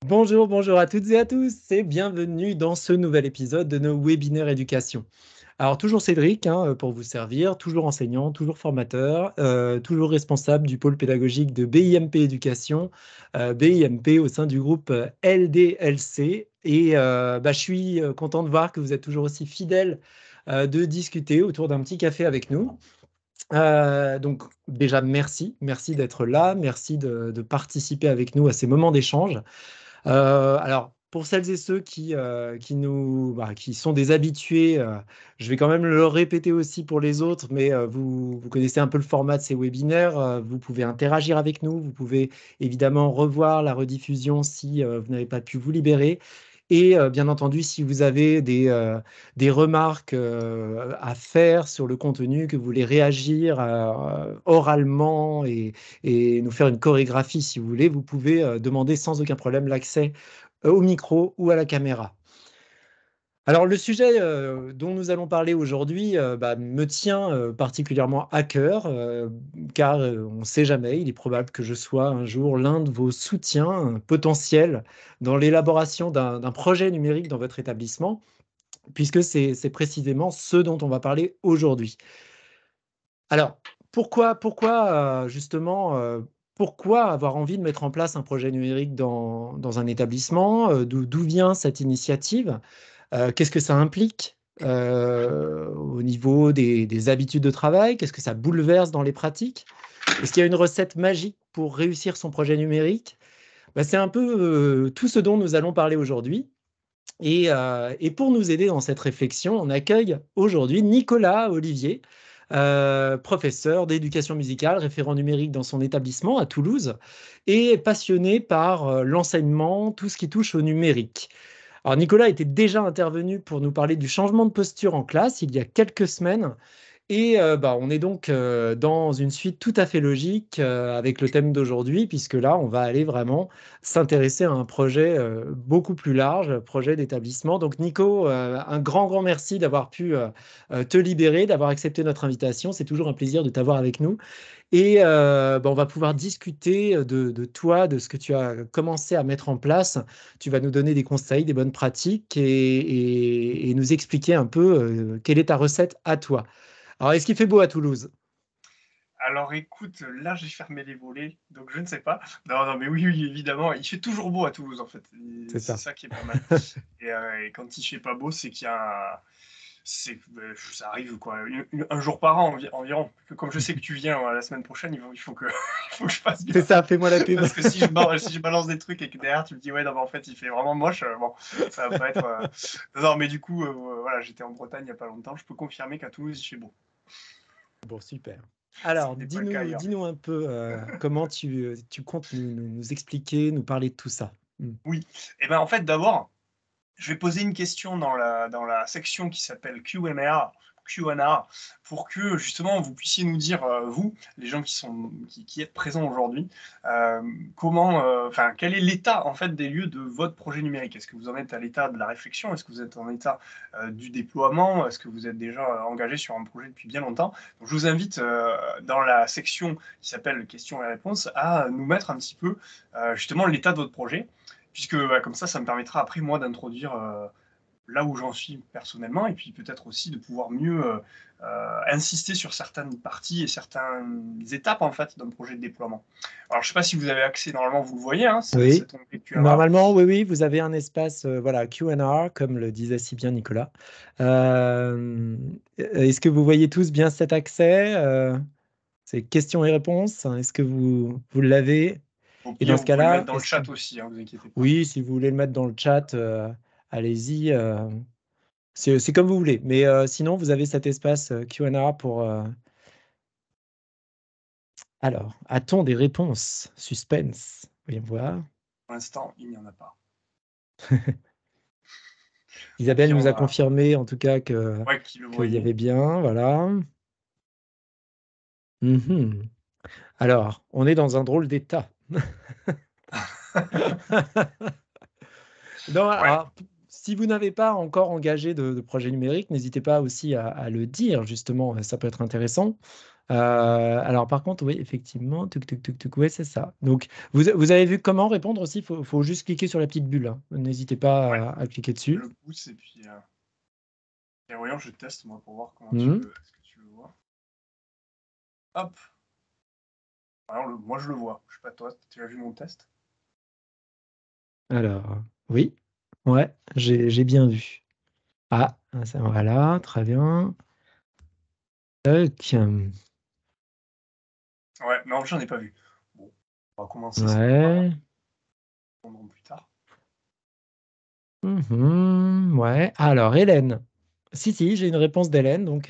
Bonjour, bonjour à toutes et à tous et bienvenue dans ce nouvel épisode de nos webinaires éducation. Alors toujours Cédric pour vous servir, toujours enseignant, toujours formateur, toujours responsable du pôle pédagogique de BIMP Éducation, BIMP au sein du groupe LDLC. Et je suis content de voir que vous êtes toujours aussi fidèles de discuter autour d'un petit café avec nous. Donc déjà merci d'être là, merci de participer avec nous à ces moments d'échange. Alors, pour celles et ceux qui sont des habitués, je vais quand même le répéter aussi pour les autres, mais vous connaissez un peu le format de ces webinaires. Vous pouvez interagir avec nous. Vous pouvez évidemment revoir la rediffusion si vous n'avez pas pu vous libérer. Et bien entendu, si vous avez des remarques à faire sur le contenu, que vous voulez réagir oralement et nous faire une chorégraphie si vous voulez, vous pouvez demander sans aucun problème l'accès au micro ou à la caméra. Alors le sujet dont nous allons parler aujourd'hui me tient particulièrement à cœur, car on ne sait jamais, il est probable que je sois un jour l'un de vos soutiens potentiels dans l'élaboration d'un projet numérique dans votre établissement, puisque c'est précisément ce dont on va parler aujourd'hui. Alors, pourquoi avoir envie de mettre en place un projet numérique dans un établissement? D'où vient cette initiative? Qu'est-ce que ça implique au niveau des habitudes de travail? Qu'est-ce que ça bouleverse dans les pratiques? Est-ce qu'il y a une recette magique pour réussir son projet numérique? C'est un peu tout ce dont nous allons parler aujourd'hui. Et pour nous aider dans cette réflexion, on accueille aujourd'hui Nicolas Olivier, professeur d'éducation musicale, référent numérique dans son établissement à Toulouse, et passionné par l'enseignement, tout ce qui touche au numérique. Alors Nicolas était déjà intervenu pour nous parler du changement de posture en classe il y a quelques semaines. Et on est donc dans une suite tout à fait logique avec le thème d'aujourd'hui, puisque là, on va aller vraiment s'intéresser à un projet beaucoup plus large, projet d'établissement. Donc Nico, un grand merci d'avoir pu te libérer, d'avoir accepté notre invitation. C'est toujours un plaisir de t'avoir avec nous. Et on va pouvoir discuter de toi, de ce que tu as commencé à mettre en place. Tu vas nous donner des conseils, des bonnes pratiques et nous expliquer un peu quelle est ta recette à toi. Alors, est-ce qu'il fait beau à Toulouse? Alors écoute, là j'ai fermé les volets, donc je ne sais pas. Non, non, mais oui, évidemment, il fait toujours beau à Toulouse en fait. C'est C'est ça. ça qui est pas mal. Et quand il fait pas beau, c'est qu'il y a ça arrive quoi, un jour par an environ. Comme je sais que tu viens la semaine prochaine, il faut que, il faut que je fasse C'est gaffe. ça, fais-moi la pub. Parce que si je balance des trucs et que derrière tu me dis ouais, non, mais en fait il fait vraiment moche, bon, ça va pas être. Non, mais du coup, voilà, j'étais en Bretagne il y a pas longtemps, je peux confirmer qu'à Toulouse il fait beau. Bon, super. Ce Alors, qui n'est pas le cas ailleurs. dis-nous un peu comment tu comptes nous expliquer, nous parler de tout ça. Hmm. Oui, et ben en fait d'abord, je vais poser une question dans la section qui s'appelle Q&A, pour que justement vous puissiez nous dire, vous, les gens qui êtes présents aujourd'hui, quel est l'état en fait des lieux de votre projet numérique? Est-ce que vous en êtes à l'état de la réflexion? Est-ce que vous êtes en état du déploiement? Est-ce que vous êtes déjà engagé sur un projet depuis bien longtemps? Donc, je vous invite dans la section qui s'appelle questions et réponses à nous mettre un petit peu justement l'état de votre projet, puisque comme ça me permettra après moi d'introduire là où j'en suis personnellement, et puis peut-être aussi de pouvoir mieux insister sur certaines parties et certaines étapes en fait d'un projet de déploiement. Alors je ne sais pas si vous avez accès, normalement vous le voyez, hein, Oui, cet onglet Q&A. normalement, oui, vous avez un espace voilà, Q&A, comme le disait si bien Nicolas. Est-ce que vous voyez tous bien cet accès? C'est questions et réponses. Est-ce que vous l'avez? Au Et dans pire, ce vous pouvez le mettre cas-là, dans le chat aussi, hein, vous inquiétez pas. oui, si vous voulez le mettre dans le chat, allez-y. C'est comme vous voulez. Mais sinon, vous avez cet espace Q&A pour. Alors, a-t-on des réponses? Suspense. Voyons voir. Pour l'instant, il n'y en a pas. Au Isabelle pire, nous on a va... confirmé en tout cas Ouais, qui le qu'il y voyait. avait bien. Voilà. Mhm. Alors, on est dans un drôle d'état. Non, Ouais, alors, si vous n'avez pas encore engagé de projet numérique, n'hésitez pas aussi à le dire, justement, ça peut être intéressant. Alors par contre, oui, effectivement, ouais, c'est ça. Donc, vous avez vu comment répondre aussi? Faut juste cliquer sur la petite bulle, hein. N'hésitez Ouais, pas à cliquer je dessus. le pousse et voyons, je teste moi pour voir comment Mhm. est-ce que tu le vois. Hop. Alors, moi je le vois. Je sais pas toi, tu as vu mon test? Alors, oui, ouais, j'ai bien vu. Ah, ça, voilà, très bien. Tac. Ouais, non, j'en ai pas vu. Bon, on va commencer, c'est pas grave, hein. Ouais. On répondra plus tard. Ouais. Alors, Hélène. Si, j'ai une réponse d'Hélène. Donc,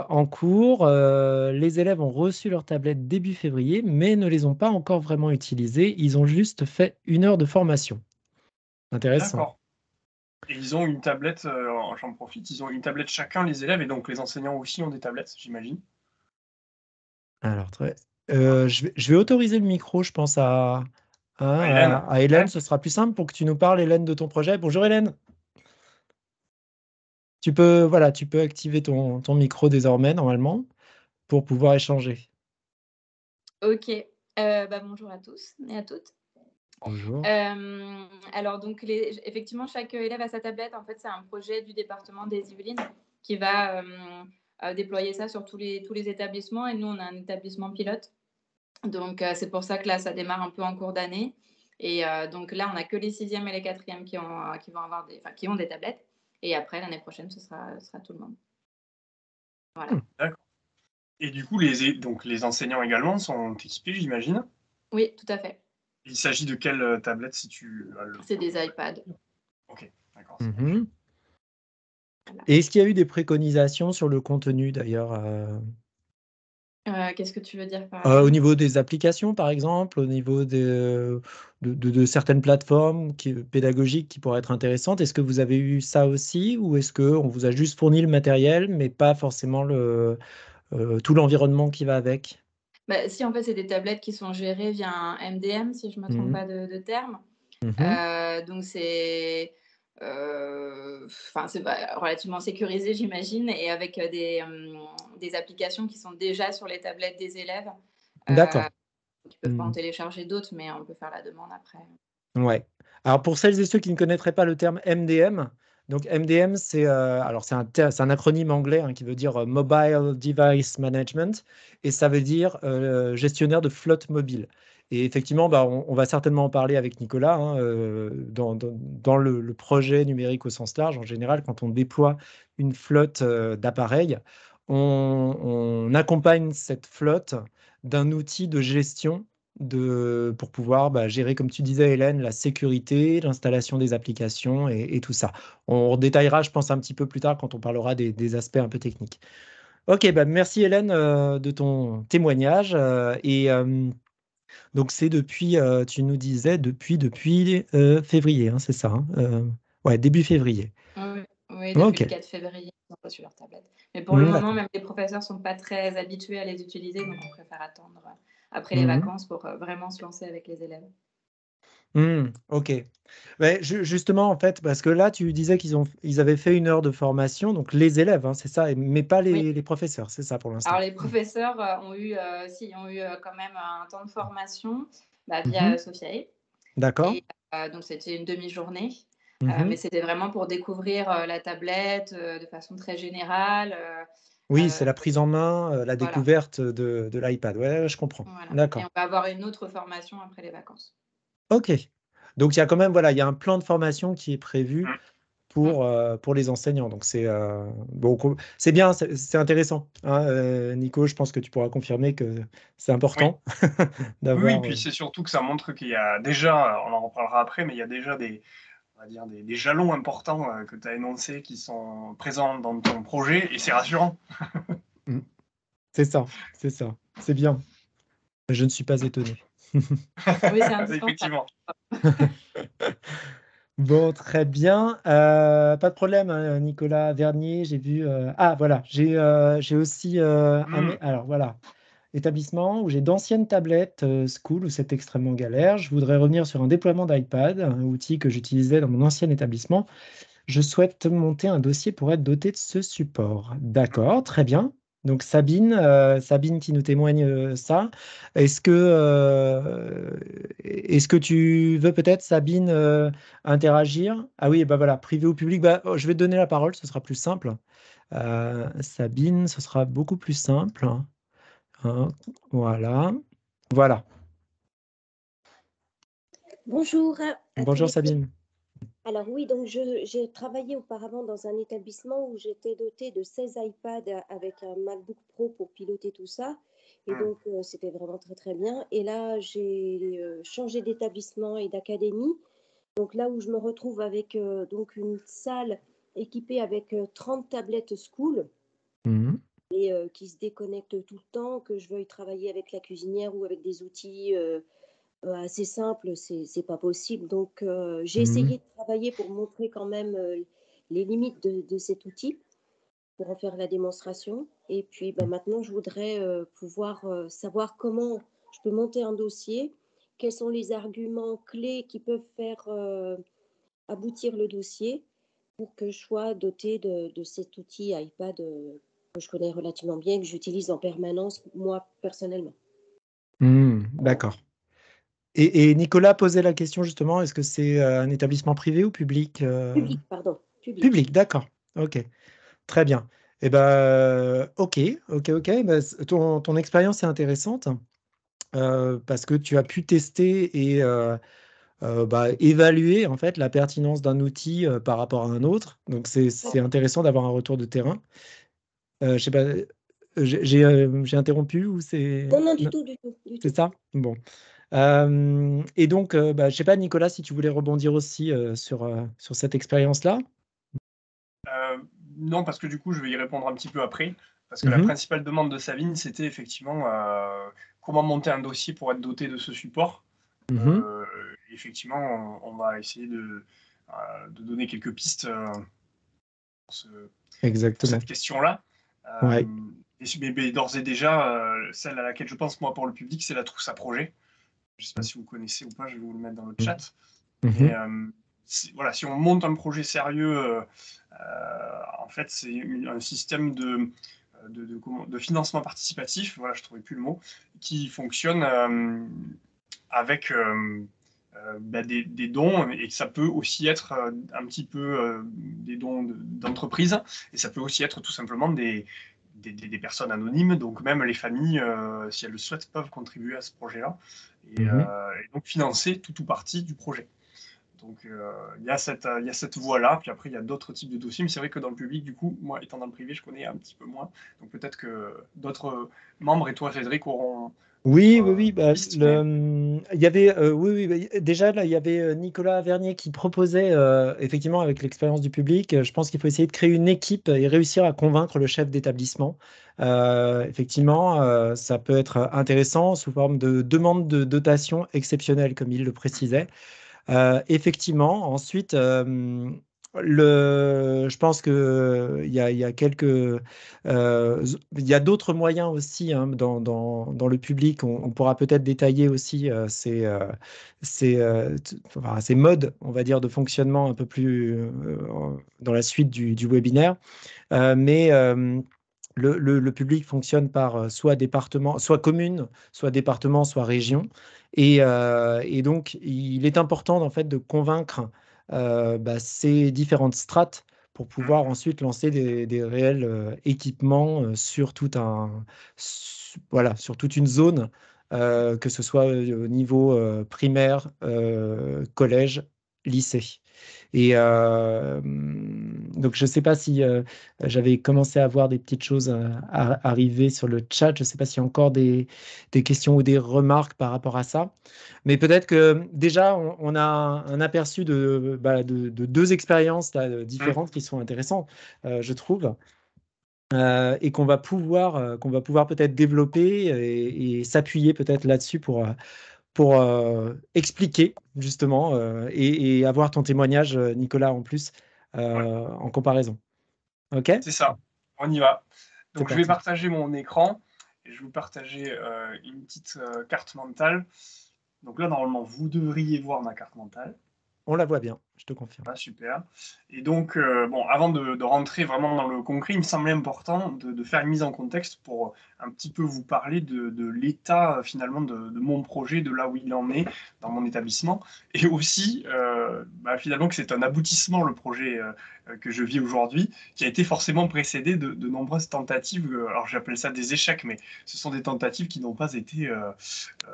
en cours, les élèves ont reçu leur tablette début février, mais ne les ont pas encore vraiment utilisées. Ils ont juste fait 1 heure de formation. Intéressant. D'accord. Et ils ont une tablette, j'en profite, ils ont une tablette chacun, les élèves, et donc les enseignants aussi ont des tablettes, j'imagine. Alors, Voilà. je vais autoriser le micro, je pense, Ah, Hélène? à Hélène. Ouais. Ce sera plus simple pour que tu nous parles, Hélène, de ton projet. Bonjour, Hélène. Tu peux activer ton micro désormais, normalement, pour pouvoir échanger. OK. Bonjour à tous et à toutes. Bonjour. Alors donc effectivement, chaque élève a sa tablette. En fait, c'est un projet du département des Yvelines qui va, déployer ça sur tous les établissements et nous, on a un établissement pilote. Donc c'est pour ça que là, ça démarre un peu en cours d'année et donc là, on a que les 6e et les 4e qui ont des tablettes et après l'année prochaine, ce sera tout le monde. Voilà. D'accord. Et du coup, donc, les enseignants également sont équipés, j'imagine. Oui, tout à fait. Il s'agit de quelle tablette si tu as le... C'est des iPads. Ok, d'accord, ça marche. Mhm. Voilà. Et est-ce qu'il y a eu des préconisations sur le contenu, d'ailleurs, Qu'est-ce que tu veux dire par au là? niveau des applications, par exemple, au niveau de certaines plateformes pédagogiques qui pourraient être intéressantes? Est-ce que vous avez eu ça aussi ou est-ce qu'on vous a juste fourni le matériel, mais pas forcément tout l'environnement qui va avec? Si, en fait, c'est des tablettes qui sont gérées via un MDM, si je ne me trompe Mhm. pas de terme. Mhm. Donc c'est relativement sécurisé, j'imagine et avec, des applications qui sont déjà sur les tablettes des élèves. D'accord. Ils ne peuvent pas en Mhm. télécharger d'autres, mais on peut faire la demande après. Ouais. Alors pour celles et ceux qui ne connaîtraient pas le terme MDM, donc MDM, c'est un acronyme anglais, hein, qui veut dire Mobile Device Management, et ça veut dire gestionnaire de flotte mobile. Et effectivement, bah, on va certainement en parler avec Nicolas, hein, dans le projet numérique au sens large. En général, quand on déploie une flotte d'appareils, on accompagne cette flotte d'un outil de gestion pour pouvoir, bah, gérer, comme tu disais, Hélène, la sécurité, l'installation des applications et tout ça. On détaillera, je pense, un petit peu plus tard quand on parlera des aspects un peu techniques. Ok, bah, merci Hélène de ton témoignage. Donc c'est tu nous disais, depuis février, hein, c'est ça, hein, ouais, début février. Oui, oui, depuis Ok. le 4 février, ils ont reçu leur tablette. Mais pour le moment, D'accord. même les professeurs ne sont pas très habitués à les utiliser, donc on préfère attendre, après les Mhm. vacances pour, vraiment se lancer avec les élèves. Ok. Ouais, justement, en fait, parce que là, tu disais ils avaient fait 1 heure de formation, donc les élèves, hein, c'est ça, mais pas Oui. les professeurs, c'est ça pour Alors l'instant. les professeurs, ont eu quand même un temps de formation, via Mhm. Sophiae D'accord. et donc c'était une demi-journée, mais Mhm. c'était vraiment pour découvrir, la tablette, de façon très générale, Oui, c'est heu, la prise en main, la voilà, découverte de l'iPad. Ouais, ouais, je comprends. voilà et on D'accord. va avoir une autre formation après les vacances. Ok. Donc il y a quand même, voilà, il y a un plan de formation qui est prévu Mm. Mmh. pour les enseignants. Donc bon, c'est bien, c'est intéressant, hein, Nico, je pense que tu pourras confirmer que c'est Oui. important Oui, d'avoir. puis c'est surtout que ça montre qu'il y a déjà, on en reparlera après, mais il y a déjà on va dire des jalons importants que tu as énoncés qui sont présents dans ton projet et c'est rassurant. Mm. C'est ça, c'est ça. C'est bien. Je ne suis pas étonné. Oui, c'est indispensable. Effectivement. Bon, très bien. Pas de problème, hein, Nicolas Vernier. J'ai vu. Ah, voilà. J'ai aussi Mm. alors, voilà. Établissement où j'ai d'anciennes tablettes school où c'est extrêmement galère. Je voudrais revenir sur un déploiement d'iPad, un outil que j'utilisais dans mon ancien établissement. Je souhaite monter un dossier pour être doté de ce support. D'accord, très bien. Donc Sabine qui nous témoigne ça. Est-ce que tu veux peut-être, Sabine, interagir? Ah oui, bah voilà, privé ou public. Bah, je vais te donner la parole, ce sera plus simple. Sabine, ce sera beaucoup plus simple. Hein, voilà. Voilà. Bonjour à tous Bonjour les deux. Sabine. Alors oui, donc j'ai travaillé auparavant dans un établissement où j'étais dotée de 16 iPads avec un MacBook Pro pour piloter tout ça. Et Hmm. donc, c'était vraiment très, très bien. Et là, j'ai changé d'établissement et d'académie. Donc là où je me retrouve avec donc une salle équipée avec 30 tablettes school Mhm. et qui se déconnectent tout le temps, que je veuille travailler avec la cuisinière ou avec des outils assez simple, c'est pas possible. Donc, j'ai Mhm. essayé de travailler pour montrer quand même les limites de cet outil, pour en faire la démonstration. Et puis, ben, maintenant, je voudrais pouvoir savoir comment je peux monter un dossier, quels sont les arguments clés qui peuvent faire aboutir le dossier pour que je sois dotée de cet outil iPad que je connais relativement bien et que j'utilise en permanence, moi, personnellement. D'accord. Et Nicolas posait la question justement, est-ce que c'est un établissement privé ou public? Public, pardon, public. Public, d'accord. Ok, très bien. Eh ben, ok, ok, ok. Ben, ton expérience est intéressante parce que tu as pu tester et bah, évaluer en fait la pertinence d'un outil par rapport à un autre. Donc c'est intéressant d'avoir un retour de terrain. Je sais pas, j'ai interrompu ou c'est Non, non, du non, tout, du tout, du c'est tout. ça? Bon. Et donc, bah, je sais pas, Nicolas, si tu voulais rebondir aussi sur cette expérience-là. Euh, non, parce que du coup, je vais y répondre un petit peu après. Parce que la Mhm, principale demande de Sabine, c'était effectivement comment monter un dossier pour être doté de ce support. mhm, Euh, Effectivement, on va essayer de donner quelques pistes pour, pour exactement. cette question-là. Ouais. Mais d'ores et déjà, celle à laquelle je pense, moi, pour le public, c'est la trousse à projet. Je ne sais pas si vous connaissez ou pas, je vais vous le mettre dans le chat. Mais Mhm, voilà, si on monte un projet sérieux, en fait, c'est un système de financement participatif, voilà, je ne trouvais plus le mot, qui fonctionne avec bah, des dons, et ça peut aussi être un petit peu des dons d'entreprise, et ça peut aussi être tout simplement des personnes anonymes, donc même les familles, si elles le souhaitent, peuvent contribuer à ce projet-là, mhm. et donc financer tout ou partie du projet. Donc il y a cette voie-là, puis après il y a d'autres types de dossiers, mais c'est vrai que dans le public, du coup, moi étant dans le privé, je connais un petit peu moins. Donc peut-être que d'autres membres et toi, Cédric, auront Oui, oui, d'autres oui. Bah, pistes, mais il y avait, oui, oui, bah, déjà là, il y avait Nicolas Vernier qui proposait, effectivement, avec l'expérience du public, je pense qu'il faut essayer de créer une équipe et réussir à convaincre le chef d'établissement. Effectivement, ça peut être intéressant sous forme de demande de dotation exceptionnelle, comme il le précisait. Effectivement, ensuite, je pense que il y a quelques, il y a d'autres moyens aussi hein, dans le public. On pourra peut-être détailler aussi enfin, ces modes, on va dire, de fonctionnement un peu plus dans la suite du webinaire. Mais le public fonctionne par soit département, soit commune, soit département, soit région. Et donc, il est important en fait de convaincre bah, ces différentes strates pour pouvoir ensuite lancer des réels équipements sur voilà, sur toute une zone, que ce soit au niveau primaire, collège, lycée. Et donc, je ne sais pas si j'avais commencé à voir des petites choses arriver sur le chat. Je ne sais pas s'il y a encore des questions ou des remarques par rapport à ça. Mais peut-être que déjà, on a un aperçu bah, de deux expériences là, différentes qui sont intéressantes, je trouve. Et qu'on va pouvoir peut-être développer et s'appuyer peut-être là-dessus pour expliquer justement et avoir ton témoignage, Nicolas, en plus, ouais, en comparaison. OK? c'est ça, on y va. C'est Donc je vais parti. partager mon écran, et je vais vous partager une petite carte mentale. Donc là, normalement, vous devriez voir ma carte mentale. On la voit bien. je te confirme. Ah, super. Et donc, bon, avant de rentrer vraiment dans le concret, il me semblait important de faire une mise en contexte pour un petit peu vous parler de l'état finalement de mon projet, de là où il en est dans mon établissement, et aussi finalement que c'est un aboutissement, le projet que je vis aujourd'hui, qui a été forcément précédé de nombreuses tentatives. Alors j'appelle ça des échecs, mais ce sont des tentatives qui n'ont pas été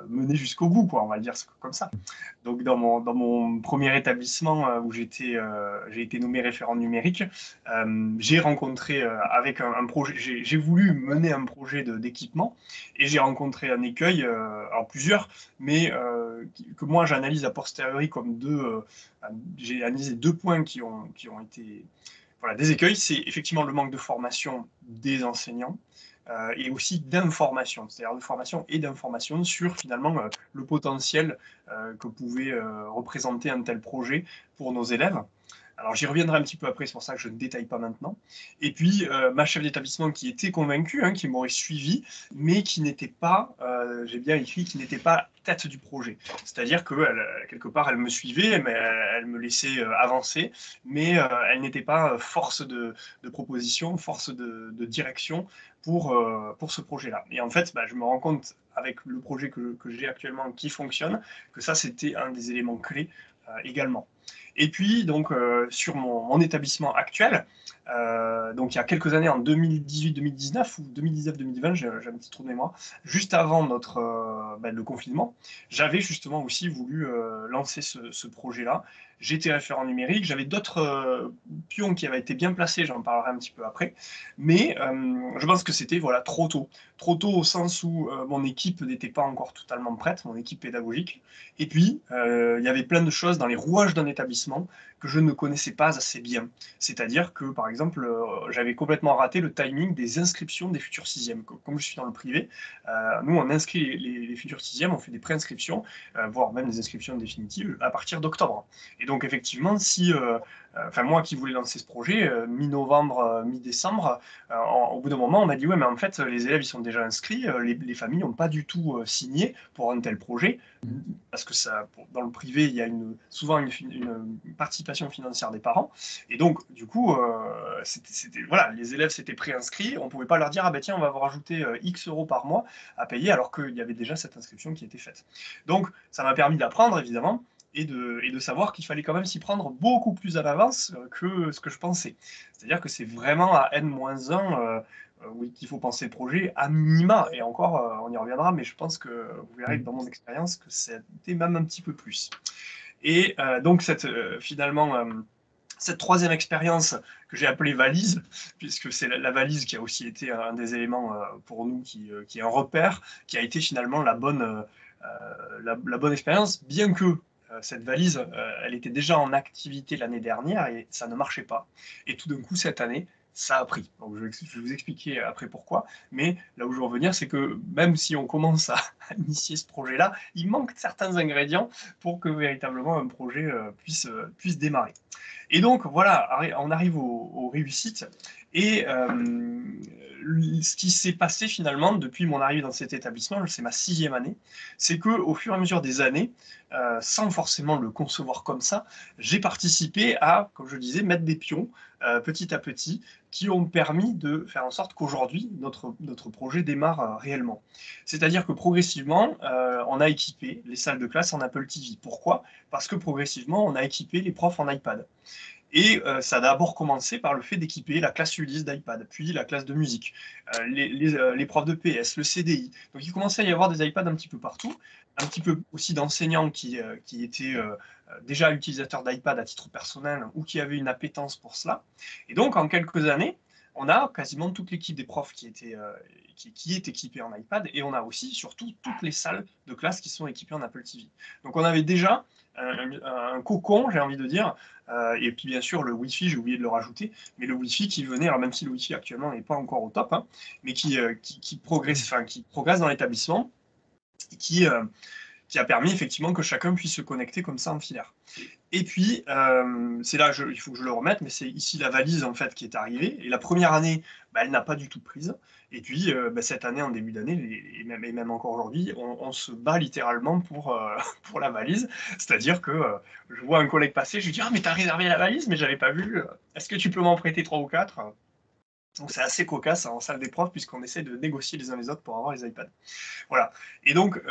menées jusqu'au bout, quoi, on va le dire comme ça. Donc, dans mon premier établissement où j'ai été nommé référent numérique, j'ai rencontré avec un projet, j'ai voulu mener un projet d'équipement et j'ai rencontré un écueil, alors plusieurs, mais que moi j'analyse a posteriori comme j'ai analysé 2 points qui ont été voilà, des écueils. C'est effectivement le manque de formation des enseignants et aussi d'information, c'est-à-dire de formation et d'information sur finalement le potentiel que pouvait représenter un tel projet pour nos élèves. Alors j'y reviendrai un petit peu après, c'est pour ça que je ne détaille pas maintenant. Et puis ma chef d'établissement qui était convaincue, qui m'aurait suivi, mais qui n'était pas, j'ai bien écrit, qui n'était pas tête du projet. C'est-à-dire que quelque part elle me suivait, mais elle me laissait avancer, mais elle n'était pas force de proposition, force de direction pour ce projet-là. Et en fait, je me rends compte avec le projet que j'ai actuellement qui fonctionne, que ça c'était un des éléments clés également. Et puis, donc, sur mon établissement actuel, donc il y a quelques années, en 2018-2019 ou 2019-2020, j'ai un petit trou de mémoire, juste avant le confinement, j'avais justement aussi voulu lancer ce projet-là. J'étais référent numérique, j'avais d'autres pions qui avaient été bien placés, j'en parlerai un petit peu après, mais je pense que c'était trop tôt. Trop tôt au sens où mon équipe n'était pas encore totalement prête, mon équipe pédagogique, et puis il y avait plein de choses dans les rouages d'un établissement que je ne connaissais pas assez bien. C'est-à-dire que, par exemple, j'avais complètement raté le timing des inscriptions des futurs sixièmes. Comme je suis dans le privé, nous, on inscrit les futurs sixièmes, on fait des préinscriptions, voire même des inscriptions définitives, à partir d'octobre. Et donc, effectivement, moi qui voulais lancer ce projet, mi-novembre, mi-décembre, au bout d'un moment, on m'a dit, ouais, mais en fait, les élèves, ils sont déjà inscrits, les familles n'ont pas du tout signé pour un tel projet, parce que dans le privé, il y a souvent une participation financière des parents. Et donc, du coup, voilà, les élèves s'étaient préinscrits. On ne pouvait pas leur dire, ah ben tiens, on va vous rajouter X euros par mois à payer, alors qu'il y avait déjà cette inscription qui était faite. Donc, ça m'a permis d'apprendre, évidemment, et de savoir qu'il fallait quand même s'y prendre beaucoup plus à l'avance que ce que je pensais. C'est-à-dire que c'est vraiment à N-1 oui, qu'il faut penser le projet à minima, et encore, on y reviendra, mais je pense que vous verrez dans mon expérience que c'était même un petit peu plus. Et donc, finalement, cette troisième expérience que j'ai appelée valise, puisque c'est la valise qui a aussi été un des éléments pour nous qui est un repère, qui a été finalement la bonne expérience, bien que cette valise, elle était déjà en activité l'année dernière et ça ne marchait pas. Et tout d'un coup, cette année, ça a pris. Donc, je vais vous expliquer après pourquoi. Mais là où je veux revenir, c'est que même si on commence à initier ce projet-là, il manque certains ingrédients pour que véritablement un projet puisse démarrer. Et donc, voilà, on arrive aux réussites. Et ce qui s'est passé finalement depuis mon arrivée dans cet établissement, c'est ma 6e année, c'est qu'au fur et à mesure des années, sans forcément le concevoir comme ça, j'ai participé à, comme je le disais, mettre des pions petit à petit qui ont permis de faire en sorte qu'aujourd'hui, notre projet démarre réellement. C'est-à-dire que progressivement, on a équipé les salles de classe en Apple TV. Pourquoi ? Parce que progressivement, on a équipé les profs en iPad. Et ça a d'abord commencé par le fait d'équiper la classe Ulysse d'iPad, puis la classe de musique, les profs de PS, le CDI. Donc il commençait à y avoir des iPads un petit peu partout, un petit peu aussi d'enseignants qui étaient déjà utilisateurs d'iPad à titre personnel ou qui avaient une appétence pour cela. Et donc en quelques années, on a quasiment toute l'équipe des profs qui est équipée en iPad, et on a aussi surtout toutes les salles de classe qui sont équipées en Apple TV. Donc on avait déjà un cocon, j'ai envie de dire, et puis bien sûr le Wi-Fi, j'ai oublié de le rajouter, mais le Wi-Fi qui venait, alors même si le Wi-Fi actuellement n'est pas encore au top, mais qui progresse dans l'établissement, qui qui a permis effectivement que chacun puisse se connecter comme ça en filaire. Et puis, c'est là, il faut que je le remette, mais c'est ici la valise en fait qui est arrivée. Et la première année, elle n'a pas du tout prise. Et puis, cette année, en début d'année, et même encore aujourd'hui, on se bat littéralement pour la valise. C'est-à-dire que je vois un collègue passer, je lui dis « Ah, mais t'as réservé la valise, mais j'avais pas vu. Est-ce que tu peux m'en prêter 3 ou 4 ?» Donc c'est assez cocasse en salle des profs, puisqu'on essaie de négocier les uns les autres pour avoir les iPads. Voilà. Et donc,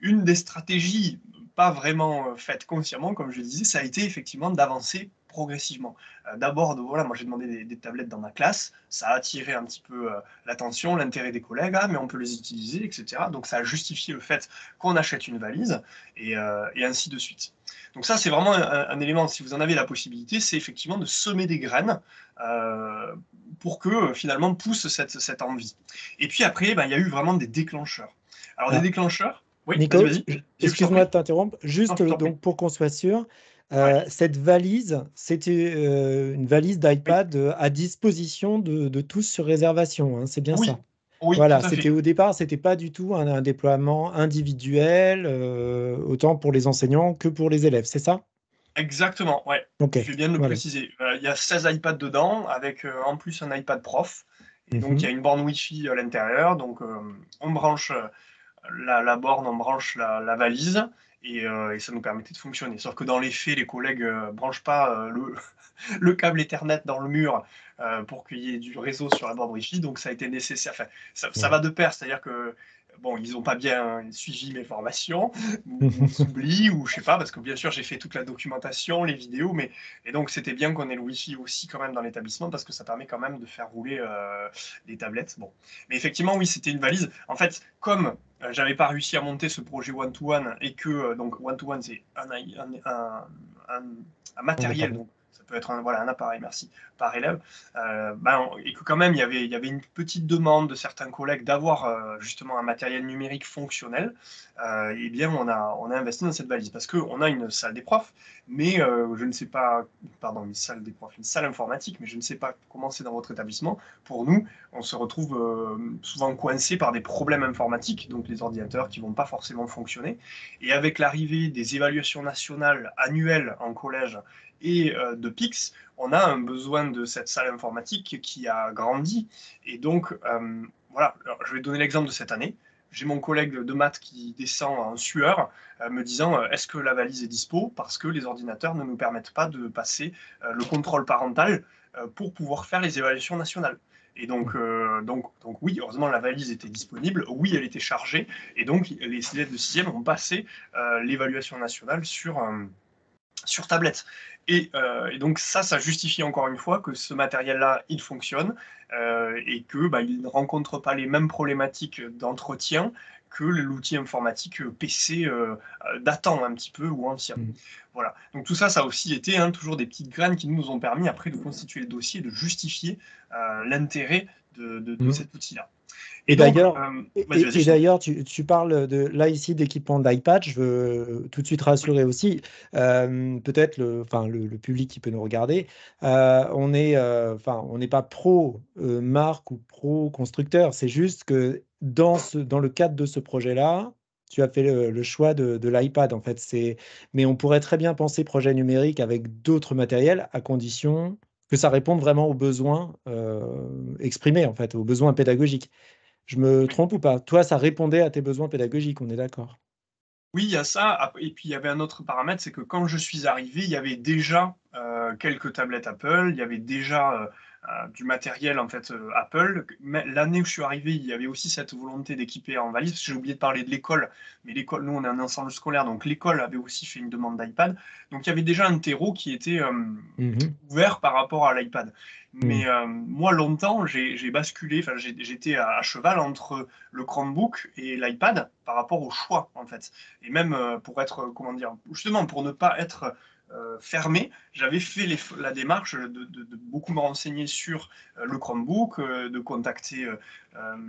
une des stratégies, pas vraiment faites consciemment, comme je le disais, ça a été effectivement d'avancer progressivement. D'abord, voilà, moi j'ai demandé des tablettes dans ma classe, ça a attiré un petit peu l'attention, l'intérêt des collègues, ah mais on peut les utiliser, etc. Donc ça a justifié le fait qu'on achète une valise, et ainsi de suite. Donc ça, c'est vraiment un élément, si vous en avez la possibilité, c'est effectivement de semer des graines pour que finalement pousse cette envie. Et puis après, il y a eu vraiment des déclencheurs. Alors des déclencheurs, oui, Nico, vas-y. excuse-moi de t'interrompre, juste donc pour qu'on soit sûr, cette valise, c'était une valise d'iPad à disposition de tous sur réservation, hein, c'est bien ça? Oui, Voilà, tout à fait. au départ, c'était pas du tout un déploiement individuel, autant pour les enseignants que pour les élèves, c'est ça? Exactement, ouais. Ok, Tu fais bien de le voilà. préciser. Il y a 16 iPads dedans, avec en plus un iPad prof. Et donc, il y a une borne Wi-Fi à l'intérieur. Donc, on branche la borne, on branche la valise. Et ça nous permettait de fonctionner. Sauf que dans les faits, les collègues ne branchent pas le câble Ethernet dans le mur pour qu'il y ait du réseau sur la borne Wi-Fi. Donc, ça a été nécessaire. Enfin, ça va de pair, c'est-à-dire que bon, ils n'ont pas bien suivi mes formations, ou ils oublient, ou je sais pas, parce que bien sûr, j'ai fait toute la documentation, les vidéos, et donc c'était bien qu'on ait le Wi-Fi aussi quand même dans l'établissement, parce que ça permet quand même de faire rouler les tablettes. Bon. Mais effectivement, oui, c'était une valise. En fait, comme j'avais pas réussi à monter ce projet one-to-one, et que, donc one-to-one, c'est un matériel, donc ça peut être un appareil, merci, par élève, et que quand même il y avait une petite demande de certains collègues d'avoir justement un matériel numérique fonctionnel, et bien on a investi dans cette valise parce qu'on a une salle des profs, mais je ne sais pas, pardon, une salle des profs, une salle informatique, mais je ne sais pas comment c'est dans votre établissement. Pour nous, on se retrouve souvent coincé par des problèmes informatiques, donc les ordinateurs qui ne vont pas forcément fonctionner. Et avec l'arrivée des évaluations nationales annuelles en collège et de PIX, on a un besoin de cette salle informatique qui a grandi. Et donc, voilà, alors, je vais donner l'exemple de cette année. J'ai mon collègue de maths qui descend en sueur, me disant est-ce que la valise est dispo, parce que les ordinateurs ne nous permettent pas de passer le contrôle parental pour pouvoir faire les évaluations nationales. Et donc oui, heureusement, la valise était disponible, oui, elle était chargée, et donc les élèves de 6e ont passé l'évaluation nationale sur tablette. Et donc ça justifie encore une fois que ce matériel-là, il fonctionne, et qu'il ne rencontre pas les mêmes problématiques d'entretien que l'outil informatique PC datant un petit peu ou ancien. Voilà. Donc tout ça a aussi été toujours des petites graines qui nous ont permis après de constituer le dossier, de justifier l'intérêt de cet outil-là. Et donc, d'ailleurs, tu parles là ici d'équipement d'iPad. Je veux tout de suite rassurer aussi, peut-être le public qui peut nous regarder. On n'est pas pro marque ou pro constructeur. C'est juste que dans le cadre de ce projet-là, tu as fait le choix de l'iPad en fait. Mais on pourrait très bien penser projet numérique avec d'autres matériels à condition que ça réponde vraiment aux besoins exprimés en fait, aux besoins pédagogiques. Je me trompe ou pas? Toi, ça répondait à tes besoins pédagogiques, on est d'accord? Oui, il y a ça. Et puis, il y avait un autre paramètre, c'est que quand je suis arrivé, il y avait déjà quelques tablettes Apple, il y avait déjà du matériel en fait Apple. Mais l'année où je suis arrivé, il y avait aussi cette volonté d'équiper en valise, parce que j'ai oublié de parler de l'école. Mais l'école, nous, on est un ensemble scolaire, donc l'école avait aussi fait une demande d'iPad. Donc, il y avait déjà un terreau qui était ouvert par rapport à l'iPad. Mais moi, longtemps, j'ai basculé, j'étais à cheval entre le Chromebook et l'iPad par rapport au choix, en fait. Et même pour être, comment dire, justement, pour ne pas être fermé, j'avais fait la démarche de beaucoup me renseigner sur le Chromebook, de contacter